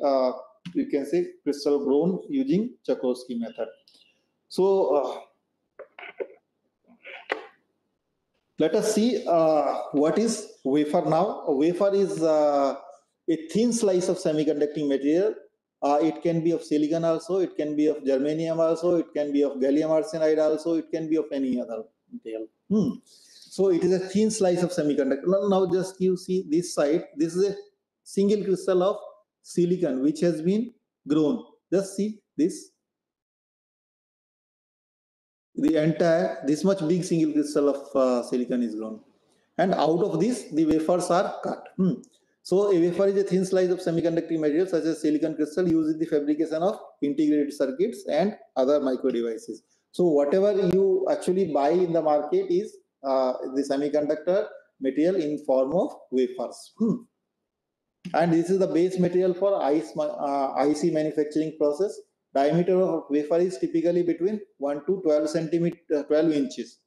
you can say, crystal grown using Czochralski method. So let us see what is wafer now. A wafer is a thin slice of semiconducting material. It can be of silicon also, it can be of germanium also, it can be of gallium arsenide also, it can be of any other material. So it is a thin slice of semiconductor. Now just you see this side, this is a single crystal of silicon which has been grown. Just see this. The entire, this much big single crystal of silicon is grown. And out of this, the wafers are cut. So a wafer is a thin slice of semiconducting material such as silicon crystal used in the fabrication of integrated circuits and other micro devices. So whatever you actually buy in the market is the semiconductor material in form of wafers. And this is the base material for IC manufacturing process. Diameter of wafer is typically between 1 to 12 inches.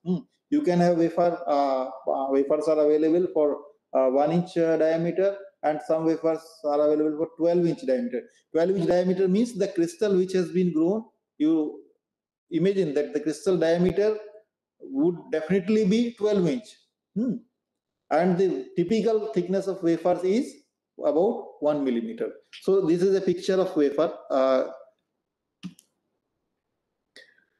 You can have wafers are available for 1 inch diameter, and some wafers are available for 12-inch diameter. 12-inch diameter means the crystal which has been grown. You imagine that the crystal diameter would definitely be 12-inch. And the typical thickness of wafers is about 1 millimeter. So this is a picture of wafer.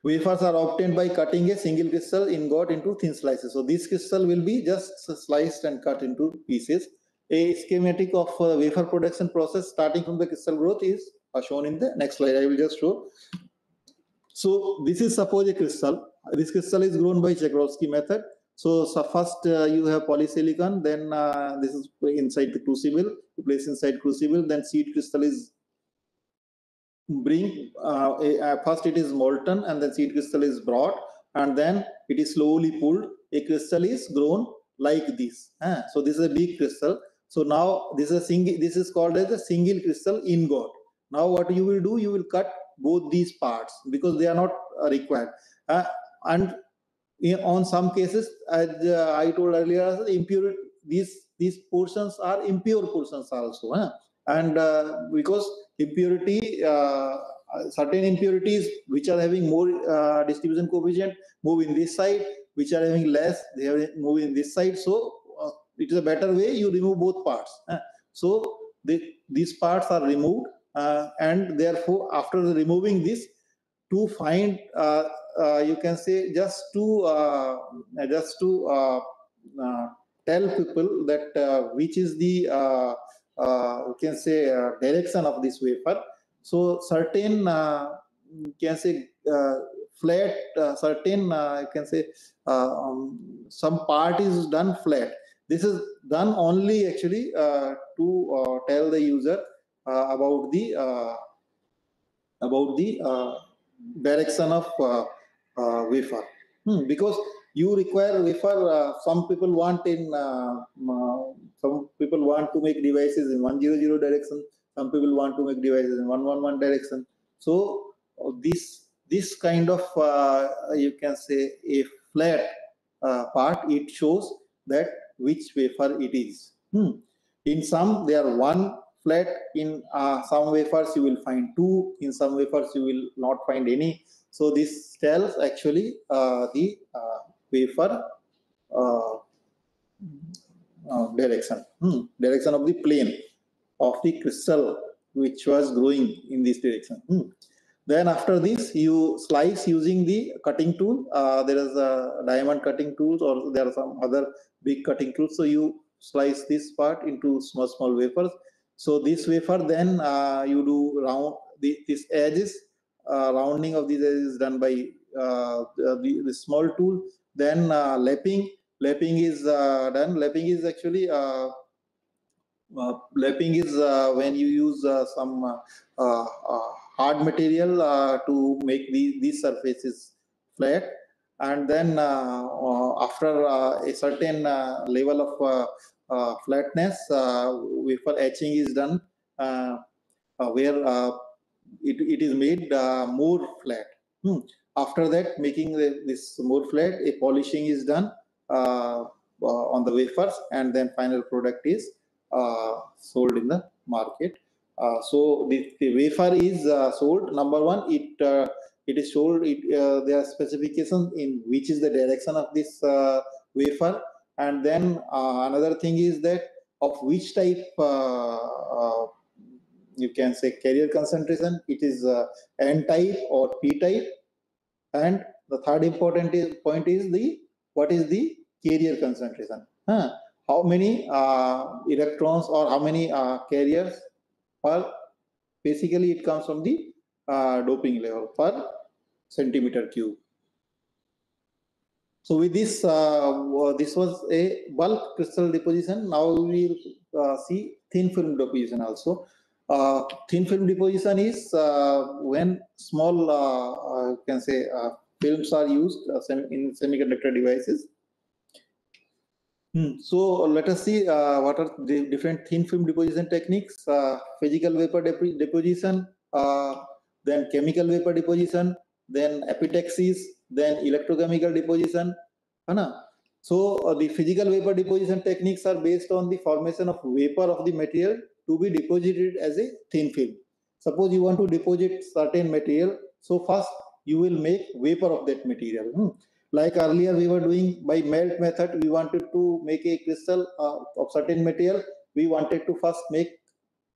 Wafers are obtained by cutting a single crystal ingot into thin slices. So this crystal will be just sliced and cut into pieces. A schematic of wafer production process starting from the crystal growth is shown in the next slide. I will just show. So this is suppose a crystal. This crystal is grown by Czochralski method. So first you have polysilicon, then this is inside the crucible. You place inside crucible, then seed crystal is first it is molten, and then seed crystal is brought, and then it is slowly pulled. A crystal is grown like this. So this is a big crystal. So now this is called as a single crystal ingot. Now what you will do, you will cut both these parts because they are not required. And on some cases, as I told earlier, impure, these portions are impure portions also. And because impurity, certain impurities which are having more distribution coefficient move in this side, which are having less, they move in this side. So it is a better way you remove both parts. So these parts are removed, and therefore after removing this, to find, you can say, just to tell people that which is the you can say direction of this wafer. So certain you can say flat, certain you can say some part is done flat. This is done only actually to tell the user about the direction of wafer. Because you require wafer, some people want to make devices in 100 direction, some people want to make devices in 111 direction. So this kind of you can say a flat part, it shows that which wafer it is. In some they are one flat, in some wafers you will find two, in some wafers you will not find any. So this tells actually the wafer uh, direction, direction of the plane of the crystal which was growing in this direction. Then after this, you slice using the cutting tool. There is a diamond cutting tools, or there are some other big cutting tools. So you slice this part into small wafers. So this wafer, then you do round this edges. Rounding of these edges is done by the small tool. Then lapping is done. Lapping is actually lapping is when you use some hard material to make these surfaces flat, and then after a certain level of flatness, wafer etching is done, where it is made more flat. After that, making this more flat, a polishing is done on the wafers, and then final product is sold in the market. So the wafer is sold. Number one, it is sold. There are specifications in which is the direction of this wafer, and then another thing is that of which type you can say carrier concentration. It is N type or P type, and the third important point is the what is the carrier concentration. How many electrons or how many carriers per, basically it comes from the doping level per centimeter cube. So with this, this was a bulk crystal deposition. Now we will see thin film deposition also. Thin film deposition is when small, you can say, films are used in semiconductor devices. So let us see what are the different thin film deposition techniques. Physical vapor deposition, then chemical vapor deposition, then epitaxis, then electrochemical deposition. So the physical vapor deposition techniques are based on the formation of vapor of the material to be deposited as a thin film. Suppose you want to deposit certain material, so first you will make vapor of that material. Like earlier we were doing by melt method, we wanted to make a crystal of certain material. We wanted to first make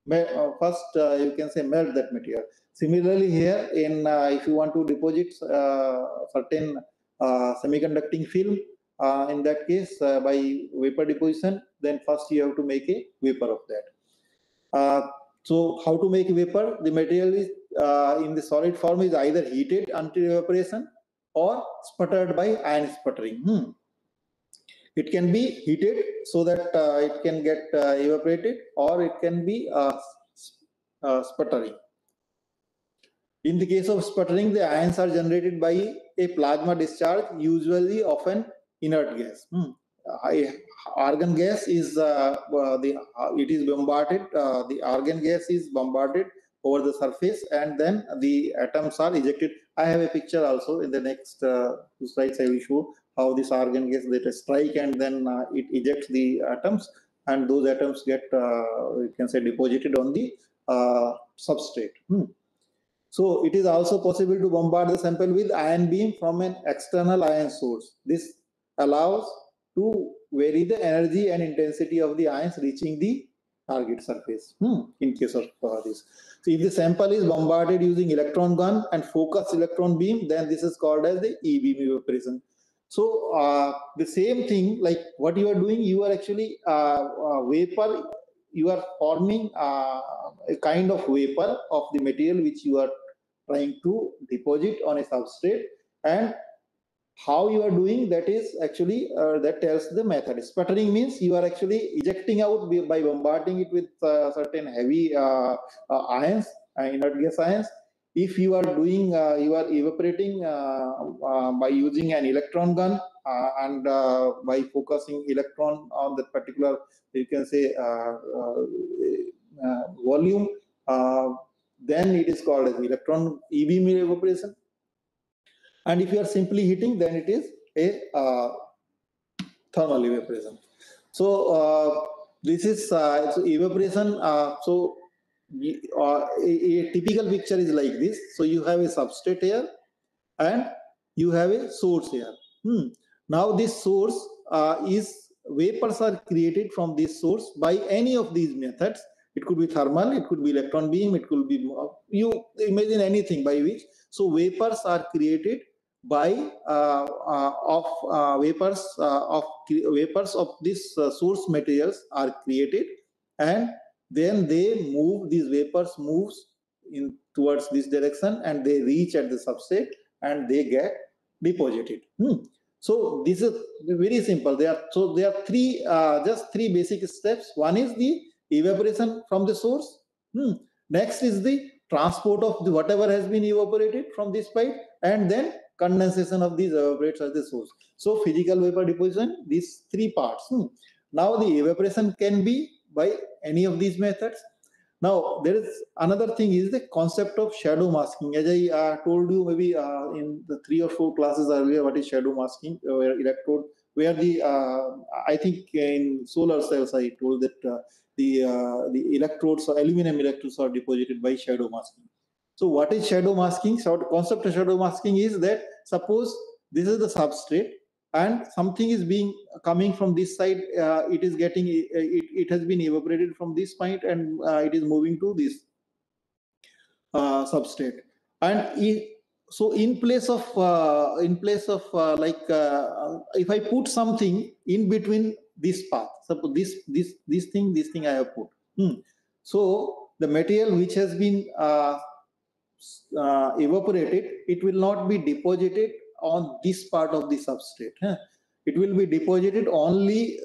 you can say melt that material. Similarly here, in if you want to deposit certain semiconducting film, in that case by vapor deposition, then first you have to make a vapor of that. So how to make vapor? The material is in the solid form is either heated until evaporation or sputtered by ion sputtering. It can be heated so that it can get evaporated, or it can be sputtering. In the case of sputtering, the ions are generated by a plasma discharge, usually of an inert gas. Argon gas is it is bombarded. The argon gas is bombarded over the surface, and then the atoms are ejected. I have a picture also in the next two slides. I will show how this argon gas that strike, and then it ejects the atoms, and those atoms get you can say deposited on the substrate. So it is also possible to bombard the sample with ion beam from an external ion source. This allows to vary the energy and intensity of the ions reaching the target surface in case of this. So if the sample is bombarded using electron gun and focused electron beam, then this is called as the E-beam evaporation. So the same thing, like what you are doing, you are actually vapor, you are forming a kind of vapor of the material which you are trying to deposit on a substrate, and how you are doing that is actually that tells the method. Sputtering means you are actually ejecting out by bombarding it with certain heavy ions, inert gas ions. If you are doing, you are evaporating by using an electron gun and by focusing electron on that particular, you can say, volume, then it is called as electron E-beam evaporation. And if you are simply heating, then it is a thermal evaporation. So this is so evaporation. So a typical picture is like this. So you have a substrate here and you have a source here. Now this source is, vapors are created from this source by any of these methods. It could be thermal, it could be electron beam, it could be, you imagine anything by which. So vapors are created by vapors of this source materials are created, and then they move, these vapors moves in towards this direction and they reach at the substrate and they get deposited. So this is very simple. There are three, just three basic steps. One is the evaporation from the source. Next is the transport of the whatever has been evaporated from this pipe, and then condensation of these evaporates at the source. So physical vapor deposition, these three parts. Now the evaporation can be by any of these methods. Now there is another thing, is the concept of shadow masking. As I told you maybe in the 3 or 4 classes earlier, what is shadow masking, where electrode, where the I think in solar cells I told that the electrodes, aluminum electrodes, are deposited by shadow masking. So what is shadow masking? So the concept of shadow masking is that, suppose this is the substrate and something is being coming from this side, it is getting it has been evaporated from this point and it is moving to this substrate. And so in place of like if I put something in between this path, suppose this thing I have put. So the material which has been evaporated, it will not be deposited on this part of the substrate. It will be deposited only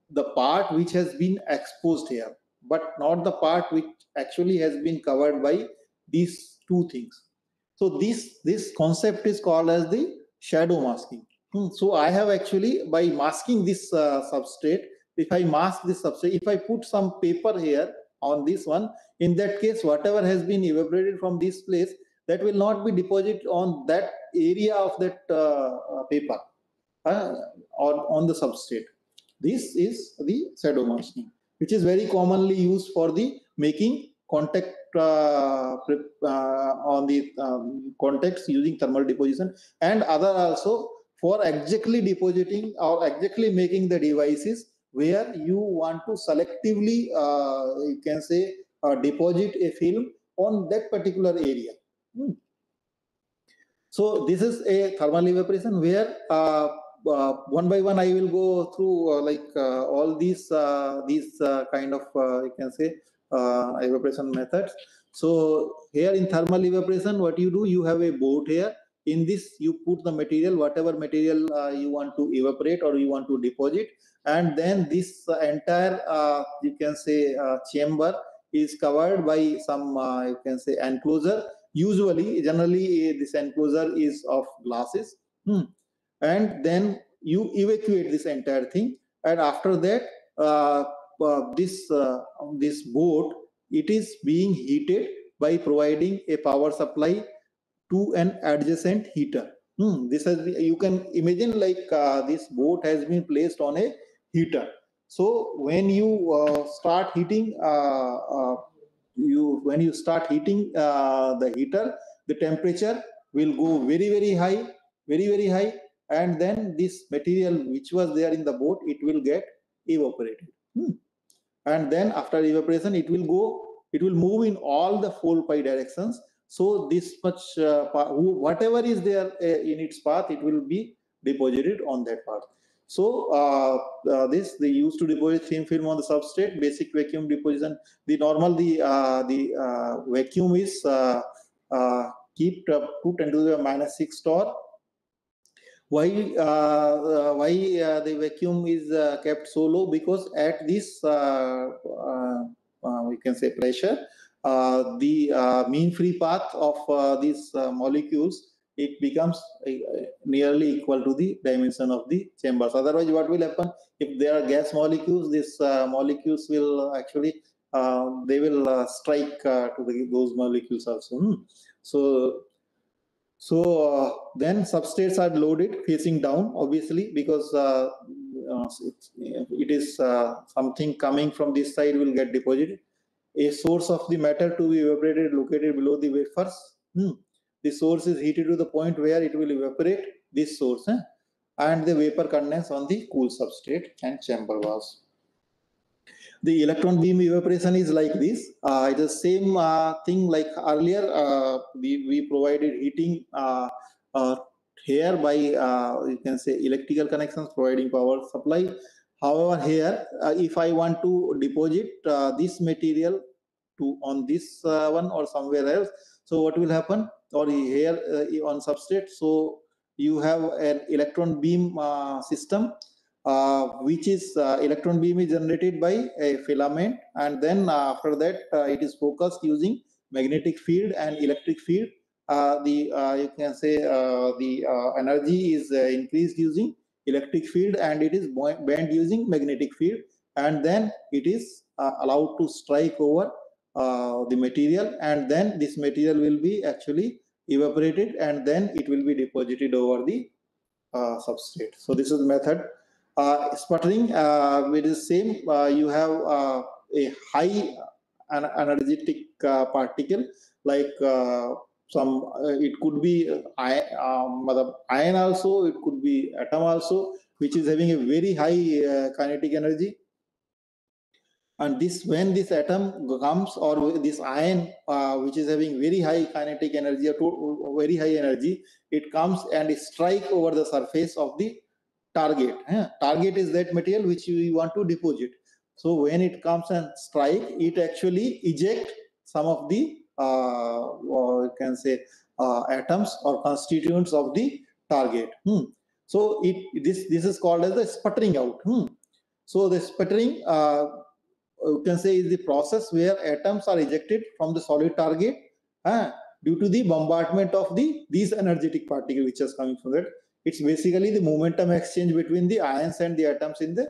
the part which has been exposed here, but not the part which actually has been covered by these two things. So this concept is called as the shadow masking. So I have actually, by masking this substrate, if I mask this substrate, if I put some paper here on this one, in that case, whatever has been evaporated from this place, that will not be deposited on that area of that paper or on the substrate. This is the shadow masking, which is very commonly used for the making contact on the contacts using thermal deposition, and other also for exactly depositing or exactly making the devices where you want to selectively, you can say, deposit a film on that particular area. So this is a thermal evaporation where one by one I will go through all these kind of you can say evaporation methods. So here in thermal evaporation, what you do, you have a boat here. In this, you put the material, whatever material you want to evaporate or you want to deposit, and then this entire you can say chamber is covered by some you can say enclosure. Usually, generally, this enclosure is of glasses, and then you evacuate this entire thing, and after that, this boat, it is being heated by providing a power supply to an adjacent heater. This has been, you can imagine like this boat has been placed on a heater. So when you start heating, when you start heating the heater, the temperature will go very high, and then this material which was there in the boat, it will get evaporated. and then after evaporation it will move in all the 4 pi directions. So this much whatever is there in its path, it will be deposited on that path. So this they used to deposit thin film on the substrate, basic vacuum deposition. The normal the vacuum is keep put into the -6 torr. Why the vacuum is kept so low? Because at this we can say pressure, the mean free path of these molecules, it becomes nearly equal to the dimension of the chambers. Otherwise, what will happen if there are gas molecules? These molecules will actually they will strike to those molecules also. So then substrates are loaded facing down, obviously, because it is something coming from this side will get deposited. A source of the matter to be evaporated located below the wafers. The source is heated to the point where it will evaporate this source, and the vapor condense on the cool substrate and chamber walls. The electron beam evaporation is like this. It is the same thing like earlier. We provided heating here by you can say electrical connections providing power supply. However, here if I want to deposit this material to on this one or somewhere else, so what will happen? Or here on substrate, so you have an electron beam system, which is electron beam is generated by a filament, and then after that it is focused using magnetic field and electric field. You can say the energy is increased using electric field, and it is bent using magnetic field, and then it is allowed to strike over the material, and then this material will be actually evaporated, and then it will be deposited over the substrate. So this is the method. Sputtering with the same, you have a high energetic particle like some it could be ion also, it could be atom also, which is having a very high kinetic energy. And this, when this atom comes, or this ion which is having very high kinetic energy or very high energy, it comes and strike over the surface of the target. Target is that material which you want to deposit. So when it comes and strike, it actually eject some of the or you can say atoms or constituents of the target. So this is called as the sputtering out. So the sputtering you can say is the process where atoms are ejected from the solid target due to the bombardment of these energetic particles which is coming from that. It's basically the momentum exchange between the ions and the atoms in the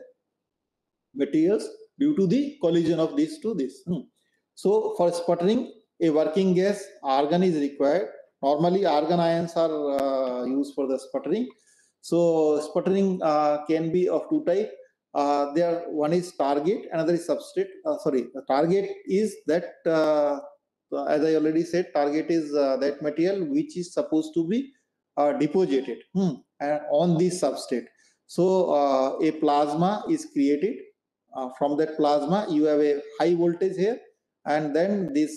materials due to the collision of these to this. So for sputtering, a working gas argon is required. Normally argon ions are used for the sputtering. So sputtering can be of two types. There one is target, another is substrate. Sorry, the target is that as I already said, target is that material which is supposed to be deposited on this substrate. So a plasma is created. From that plasma, you have a high voltage here, and then the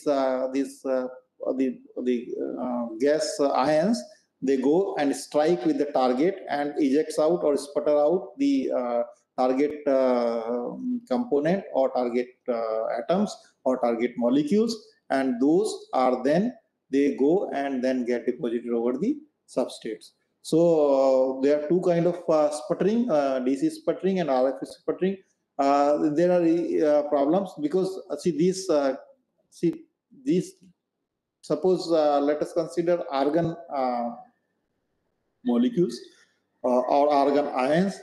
gas ions, they go and strike with the target and ejects out or sputter out the target component or target atoms or target molecules, and those are then they go and then get deposited over the substrates. So there are two kind of sputtering, DC sputtering and RF sputtering. There are problems because these suppose let us consider argon molecules or argon ions.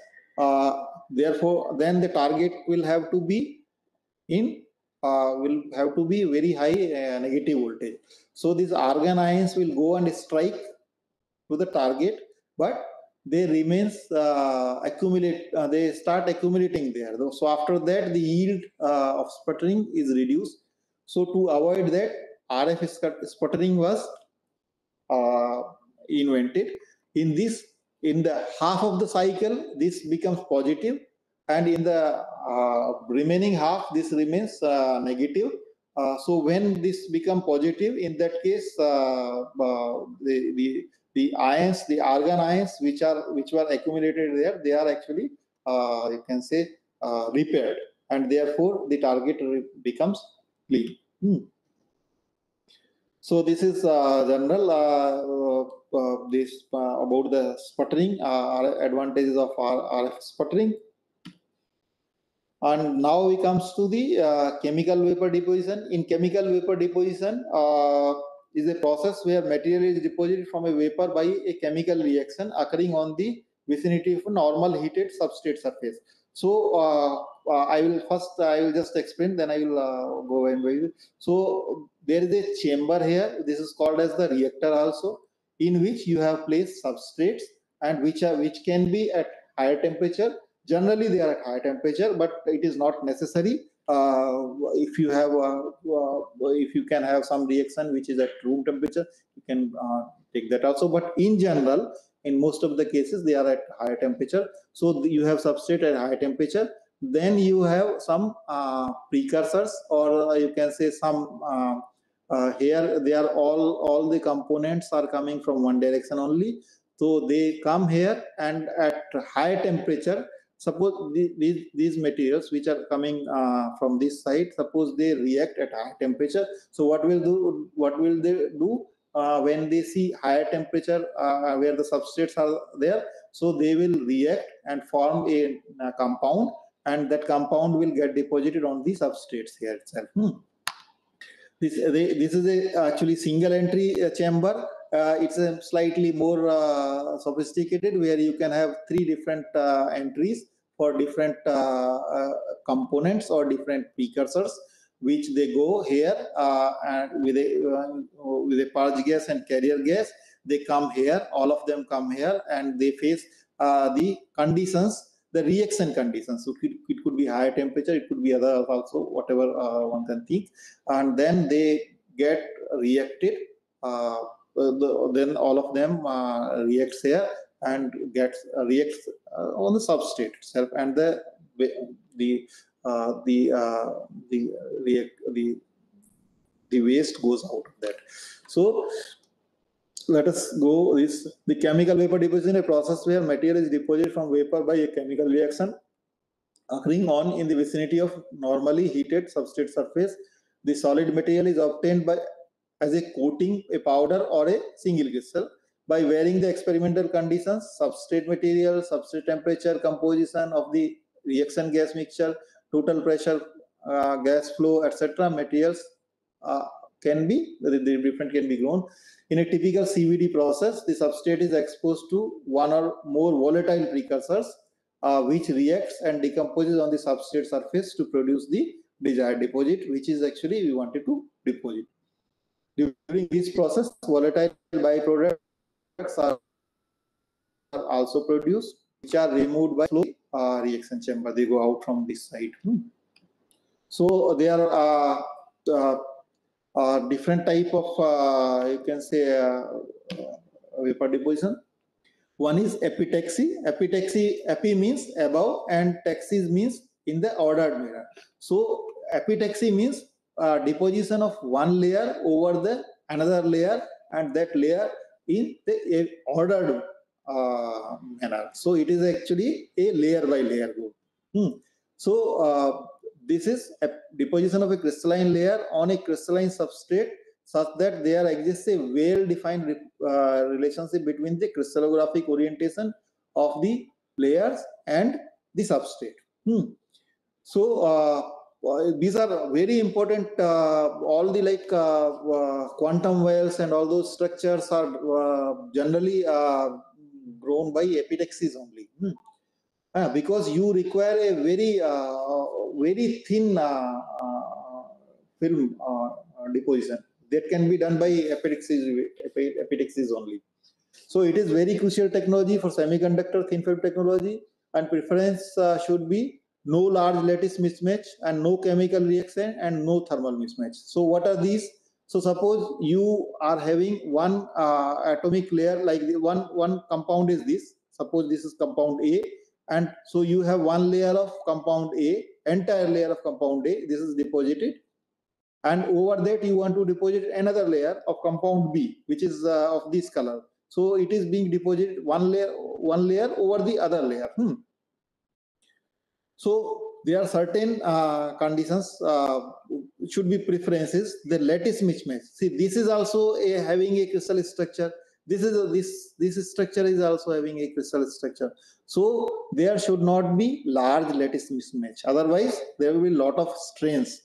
Therefore, then the target will have to be very high negative voltage. So these argon ions will go and strike to the target, but they remains they start accumulating there. So after that, the yield of sputtering is reduced. So to avoid that, RF sputtering was invented. In the half of the cycle, this becomes positive, and in the remaining half, this remains negative. So when this become positive, in that case, the ions, the argon ions, which were accumulated there, they are actually you can say repaired, and therefore the target becomes clean. So this is general this about the sputtering, advantages of RF sputtering. And now we comes to the chemical vapor deposition. In chemical vapor deposition is a process where material is deposited from a vapor by a chemical reaction occurring on the vicinity of a normal heated substrate surface. So I will just explain, then I will go and by. So there is a chamber here. This is called as the reactor also, in which you have placed substrates and which can be at higher temperature. Generally they are at high temperature, but it is not necessary. If you have if you can have some reaction which is at room temperature, you can take that also, but in general, in most of the cases, they are at higher temperature. So you have substrate at high temperature, then you have some precursors, or you can say some here they are all the components are coming from one direction only. So they come here, and at high temperature, suppose these materials which are coming from this side, suppose they react at high temperature. So what will they do when they see higher temperature where the substrates are there? So they will react and form a compound, and that compound will get deposited on the substrates here itself. This is a actually single entry chamber. It's a slightly more sophisticated, where you can have 3 different entries for different components or different precursors, which they go here and with a purge gas and carrier gas. They come here, all of them come here, and they face the conditions, the reaction conditions. So it could be higher temperature, it could be other also, whatever one can think, and then they get reacted. Then all of them reacts here and reacts on the substrate itself, and the waste goes out of that. So let us go this the chemical vapor deposition, a process where material is deposited from vapor by a chemical reaction occurring on in the vicinity of normally heated substrate surface. The solid material is obtained by as a coating, a powder, or a single crystal by varying the experimental conditions, substrate material, substrate temperature, composition of the reaction gas mixture, total pressure, gas flow, etc. Materials can be grown. In a typical CVD process, the substrate is exposed to one or more volatile precursors which reacts and decomposes on the substrate surface to produce the desired deposit, which is actually we wanted to deposit. During this process, volatile byproducts are also produced, which are removed by slow reaction chamber. They go out from this side. So there are different type of you can say vapor deposition. One is epitaxy. Epi means above, and taxis means in the ordered manner. So epitaxy means deposition of one layer over the another layer, and that layer in the ordered manner. So it is actually a layer by layer go. So this is a deposition of a crystalline layer on a crystalline substrate, such that there exists a well-defined relationship between the crystallographic orientation of the layers and the substrate. So these are very important. All the quantum wells and all those structures are generally grown by epitaxies only. Because you require a very thin film deposition that can be done by epitaxies only. So it is very crucial technology for semiconductor thin film technology, and preference should be no large lattice mismatch and no chemical reaction and no thermal mismatch. So what are these? So suppose you are having one atomic layer, like the one compound is this. Suppose this is compound A, And so you have one layer of compound A, entire layer of compound A, this is deposited, and over that you want to deposit another layer of compound B, which is of this color. So it is being deposited one layer over the other layer. So there are certain conditions, should be preferences. The lattice mismatch. See, this is also having a crystal structure. This structure is also having a crystal structure. So there should not be large lattice mismatch. Otherwise, there will be a lot of strains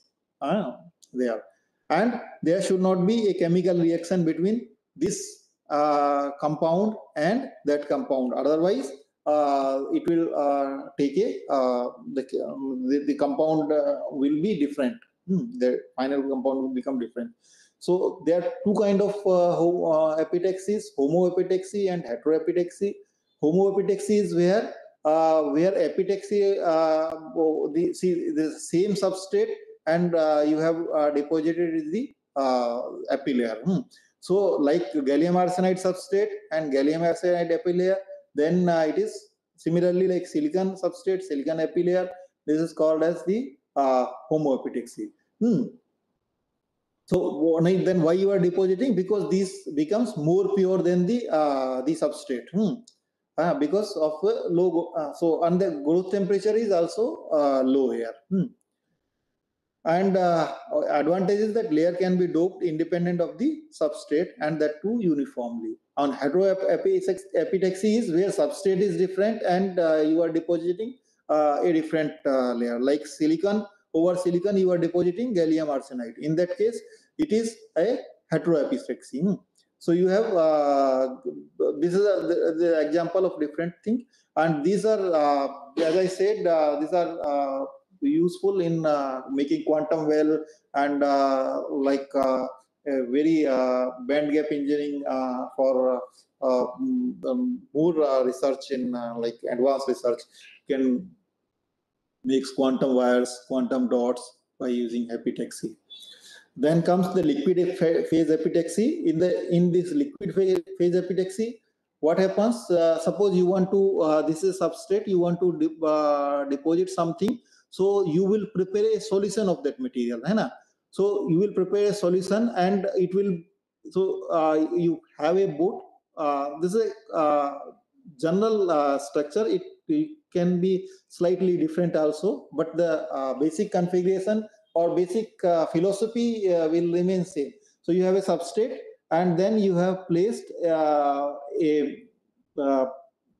there, and there should not be a chemical reaction between this compound and that compound. Otherwise, it will take the compound will be different. The final compound will become different. So there are two kind of epitaxis: homoepitaxy and heteroepitaxy. Homoepitaxy is where epitaxy the same substrate, and you have deposited the epilayer. So like gallium arsenide substrate and gallium arsenide epilayer, then it is similarly like silicon substrate, silicon epilayer. This is called as the homoepitaxy. So then why you are depositing? Because this becomes more pure than the substrate. Because of low, so and the growth temperature is also low here. And advantage is that layer can be doped independent of the substrate, and that too uniformly. On heteroepitaxy is where substrate is different and you are depositing a different layer. Like silicon, over silicon you are depositing gallium arsenide. In that case, it is a heteroepitaxy. So you have this is the example of different thing, and these are as I said, these are useful in making quantum well, and like very band gap engineering for more research in like advanced research can makes quantum wires, quantum dots by using epitaxy. Then comes the liquid phase epitaxy. In this liquid phase epitaxy, what happens? Suppose you want to this is substrate. You want to deposit something, so you will prepare a solution of that material. So you will prepare a solution, and it will. So you have a boat. This is a general structure. It can be slightly different also, but the basic configuration or basic philosophy will remain same. So you have a substrate, and then you have placed the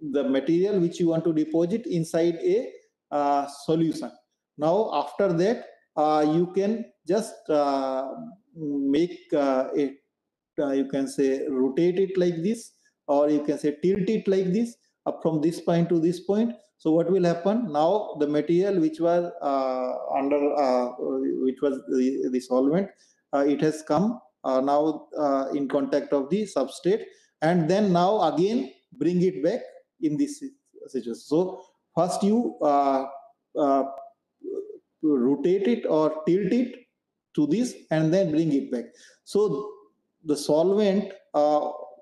material which you want to deposit inside a solution. Now after that, you can just make it. You can say rotate it like this, or you can say tilt it like this, up from this point to this point. So what will happen now? The material which was which was the solvent, it has come now in contact of the substrate, and then now again bring it back in this situation. So first you rotate it or tilt it to this, and then bring it back. So the solvent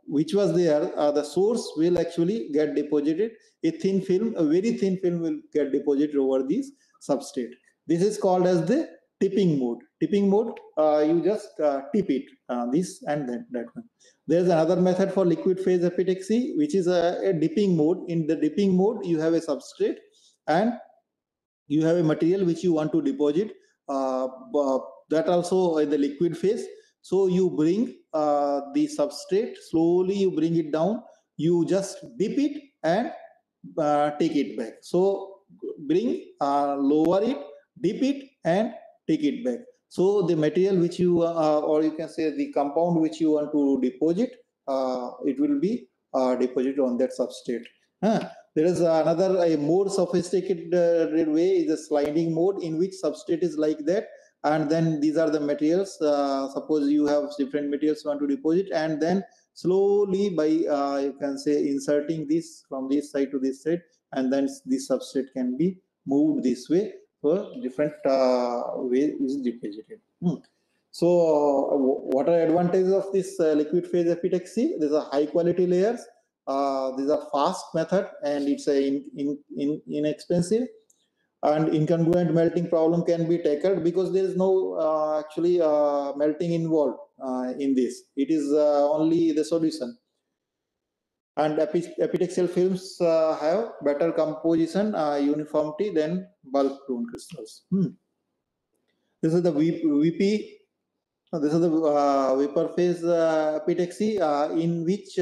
which was there, the source will actually get deposited. A thin film, a very thin film will get deposited over this substrate. This is called as the tipping mode. Tipping mode, you just tip it, this and that one. There's another method for liquid phase epitaxy, which is a dipping mode. In the dipping mode, you have a substrate and you have a material which you want to deposit, that also in the liquid phase. So you bring the substrate, slowly you bring it down, you just dip it and take it back. So bring, lower it, dip it and take it back. So the material which you, or you can say the compound which you want to deposit, it will be deposited on that substrate. There is another, a more sophisticated way is a sliding mode, in which substrate is like that, and then these are the materials. Suppose you have different materials you want to deposit, and then slowly by you can say inserting this from this side to this side, and then this substrate can be moved this way. So different way is deposited. So what are advantages of this liquid phase epitaxy? These are high quality layers. these are fast method, and it's a inexpensive, and incongruent melting problem can be tackled because there is no actually melting involved in this. It is only the solution. And epitaxial films have better composition uniformity than bulk grown crystals. This is the VP. This is the vapor phase epitaxy in which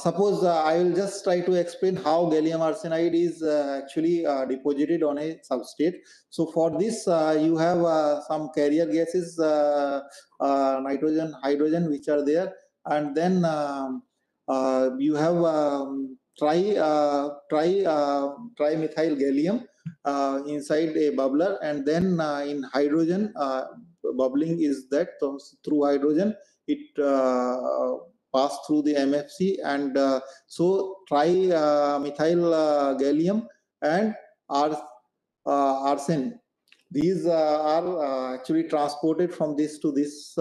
suppose I will just try to explain how gallium arsenide is actually deposited on a substrate. So for this, you have some carrier gases, nitrogen, hydrogen, which are there, and then you have trimethyl gallium inside a bubbler, and then in hydrogen bubbling is that through hydrogen it pass through the MFC, and so trimethyl gallium and arsen. These are actually transported from this to this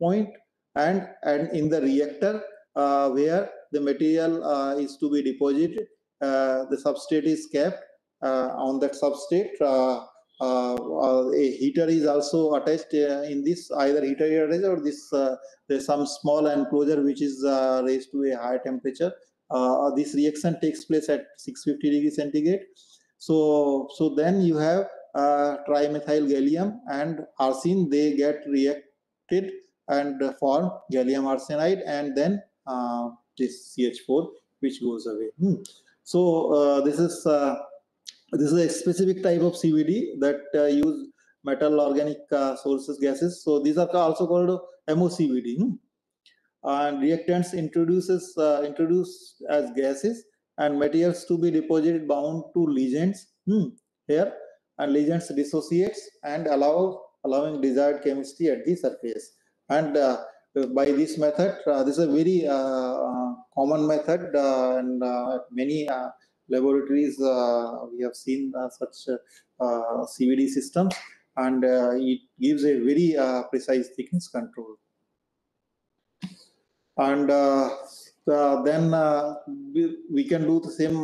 point, and in the reactor where the material is to be deposited, the substrate is kept on that substrate. A heater is also attached in this, either heater is attached, or this there's some small enclosure which is raised to a higher temperature. This reaction takes place at 650 degrees centigrade. So then you have trimethyl gallium and arsine, they get reacted and form gallium arsenide, and then this CH4 which goes away. So this is a specific type of CVD that use metal organic sources gases. So these are also called MOCVD. And reactants introduced as gases, and materials to be deposited bound to ligands here, and ligands dissociates and allowing desired chemistry at the surface. And by this method, this is a very common method, and many laboratories we have seen such CVD systems, and it gives a very precise thickness control. And then we can do the same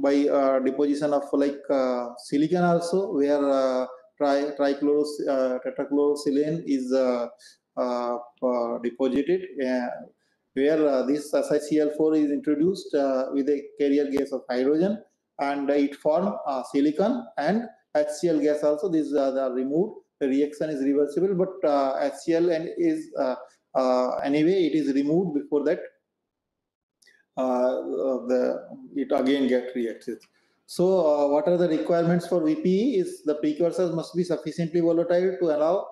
by deposition of like silicon also, where tetrachlorosilane is deposited, where this SiCl4 is introduced with a carrier gas of hydrogen, and it forms silicon and HCl gas also. These are removed. The reaction is reversible, but HCl is anyway it is removed before that it again get reacted. So what are the requirements for VPE? Is the precursors must be sufficiently volatile to allow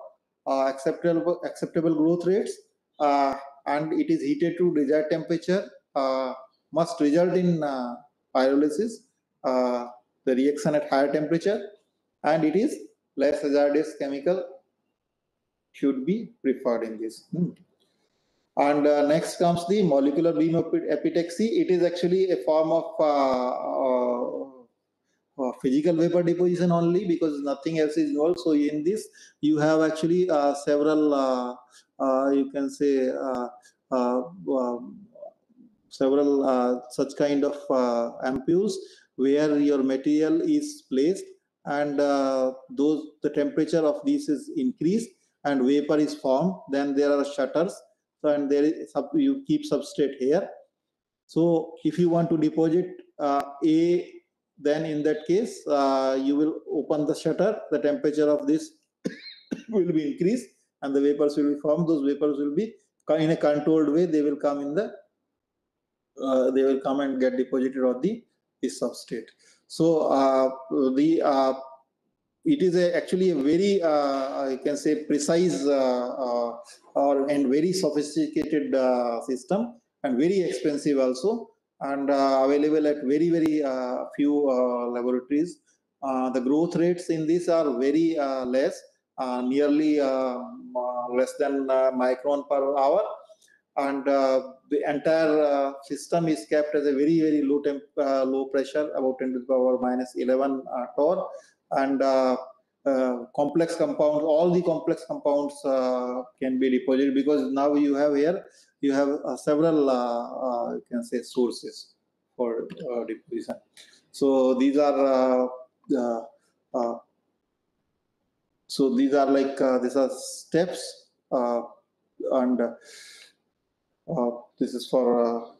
acceptable growth rates, and it is heated to desired temperature, must result in pyrolysis, the reaction at higher temperature, and it is less hazardous chemical should be preferred in this. And next comes the molecular beam epitaxy. It is actually a form of physical vapor deposition only, because nothing else is involved. So in this, you have actually several, you can say, several such kind of ampules where your material is placed, and the temperature of this is increased and vapor is formed. Then there are shutters. So, and there is you keep substrate here. So if you want to deposit then in that case you will open the shutter. The temperature of this will be increased, and the vapors will be formed. Those vapors will be in a controlled way. They will come in the they will come and get deposited on this substrate. So it is actually a very, you can say, precise and very sophisticated system, and very expensive also, and available at very, very few laboratories. The growth rates in this are very less, nearly less than micron per hour, and the entire system is kept as a very, very low pressure, about 10 to the power minus 11 torr, and complex compounds, all the complex compounds can be deposited, because now you have here, you have several, you can say, sources for deposition. So these are these are like these are steps, and this is for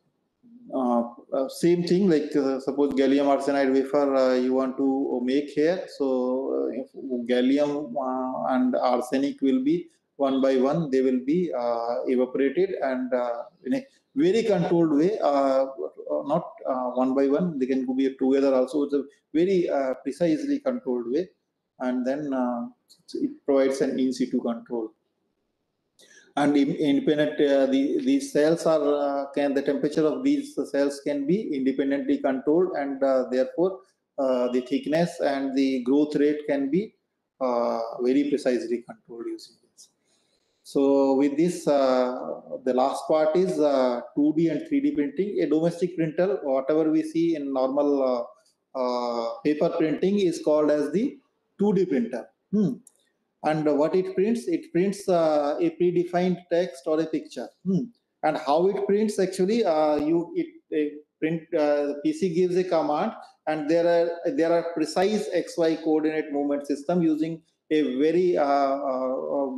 same thing, like suppose gallium arsenide wafer you want to make here. So if gallium and arsenic will be one by one, they will be evaporated, and in a very controlled way, not one by one, they can be together also. It's a very precisely controlled way, and then it provides an in situ control. And independent, these cells are the temperature of these cells can be independently controlled, and therefore the thickness and the growth rate can be very precisely controlled using this. So with this, the last part is 2D and 3D printing. A domestic printer, whatever we see in normal paper printing, is called as the 2D printer. And what it prints a predefined text or a picture. And how it prints, actually, PC gives a command, and there are precise XY coordinate movement system using a very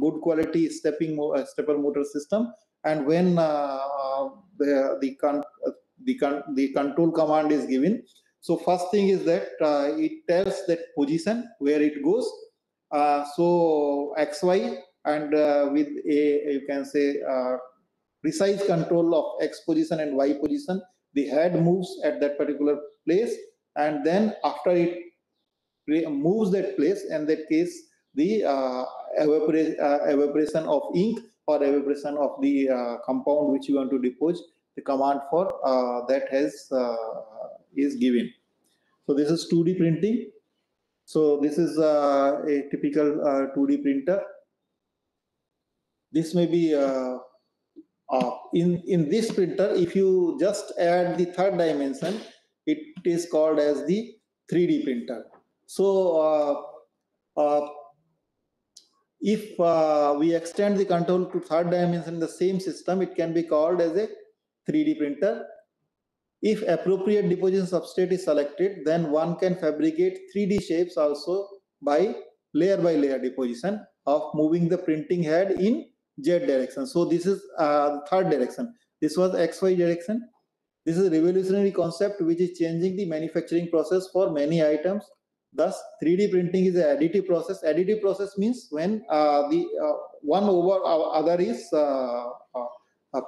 good quality stepper motor system. And when the control command is given, so first thing is that it tells that position where it goes. So XY, and with you can say precise control of X position and Y position, the head moves at that particular place, and then after it moves that place, in that case, the evaporation of ink or evaporation of the compound which you want to deposit, the command for that is given. So this is 2D printing. So this is a typical 2D printer. This may be in this printer, if you just add the third dimension, it is called as the 3D printer. So if we extend the control to third dimension in the same system, it can be called as a 3D printer. If appropriate deposition substrate is selected, then one can fabricate 3D shapes also by layer deposition of moving the printing head in Z direction. So this is third direction. This was XY direction. This is a revolutionary concept which is changing the manufacturing process for many items. Thus, 3D printing is an additive process. Additive process means when the one over other is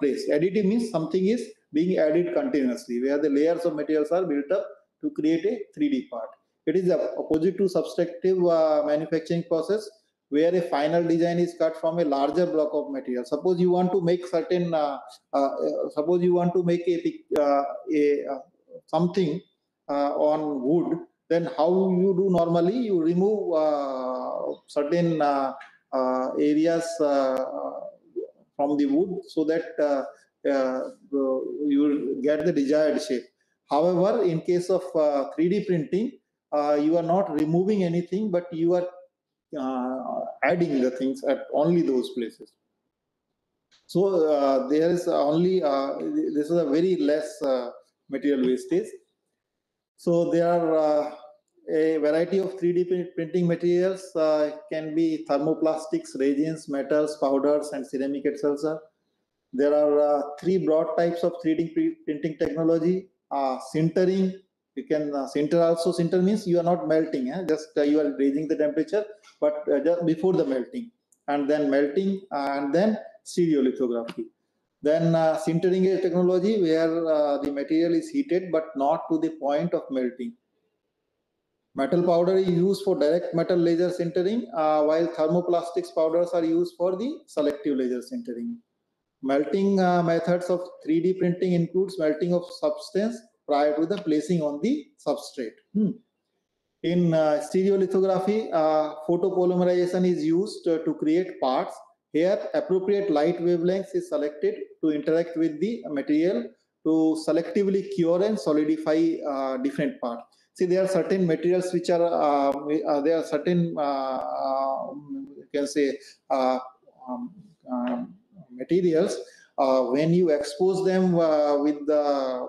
placed. Additive means something is being added continuously, where the layers of materials are built up to create a 3D part. It is opposite to subtractive manufacturing process, where a final design is cut from a larger block of material. Suppose you want to make certain, suppose you want to make something on wood, then how you do normally? You remove certain areas from the wood, so that you will get the desired shape. However, in case of 3D printing, you are not removing anything, but you are adding the things at only those places. So there is only this is a very less material wastage. So there are a variety of 3D printing materials. Can be thermoplastics, resins, metals, powders, and ceramic etc. There are three broad types of 3D printing technology. Sintering. You can sinter also. Sinter means you are not melting, just you are raising the temperature, but just before the melting, and then melting, and then stereolithography. Then sintering is a technology where the material is heated but not to the point of melting. Metal powder is used for direct metal laser sintering, while thermoplastics powders are used for the selective laser sintering. Melting methods of 3D printing includes melting of substance prior to the placing on the substrate. In stereolithography, photopolymerization is used to create parts. Here, appropriate light wavelengths is selected to interact with the material to selectively cure and solidify different parts. see, there are certain materials which are there are certain you can say uh, um, materials when you expose them with the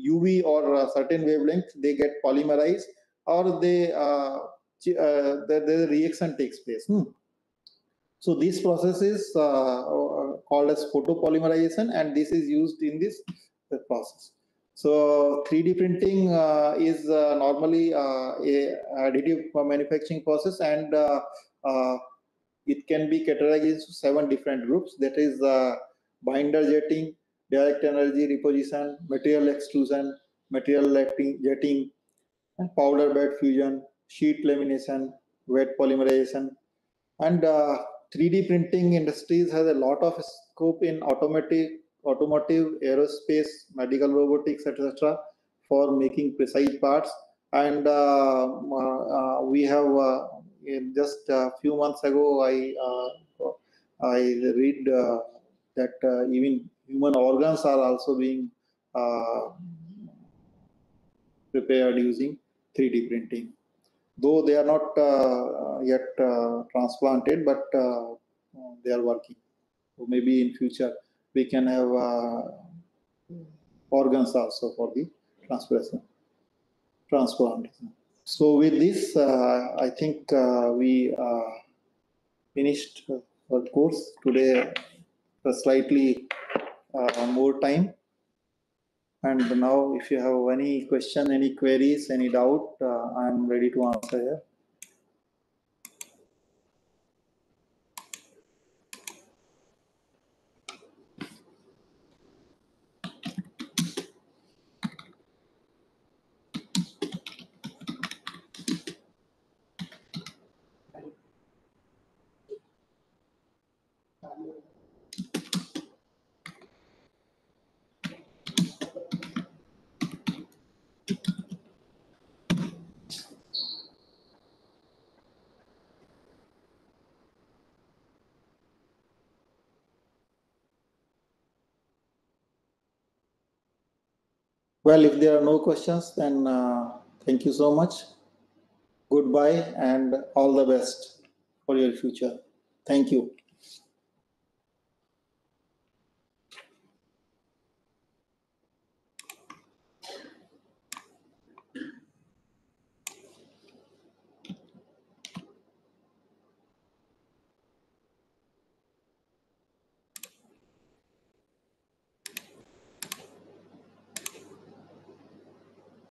UV or a certain wavelength, they get polymerized or the reaction takes place. So this process is called as photopolymerization, and this is used in this process. So 3D printing is normally a additive manufacturing process, and it can be categorized into 7 different groups. That is binder jetting, direct energy reposition, material extrusion, material jetting, and powder bed fusion, sheet lamination, wet polymerization, and 3D printing industries has a lot of scope in automotive, aerospace, medical robotics, etc., for making precise parts. And we have in just a few months ago, I read that even human organs are also being uh, prepared using 3D printing, though they are not yet transplanted, but they are working. So maybe in future we can have organs also for the transplantation. So with this, I think we finished our course today. Slightly more time. And now, if you have any question, any queries, any doubt, I am ready to answer here. Well, if there are no questions, then thank you so much. Goodbye and all the best for your future. Thank you.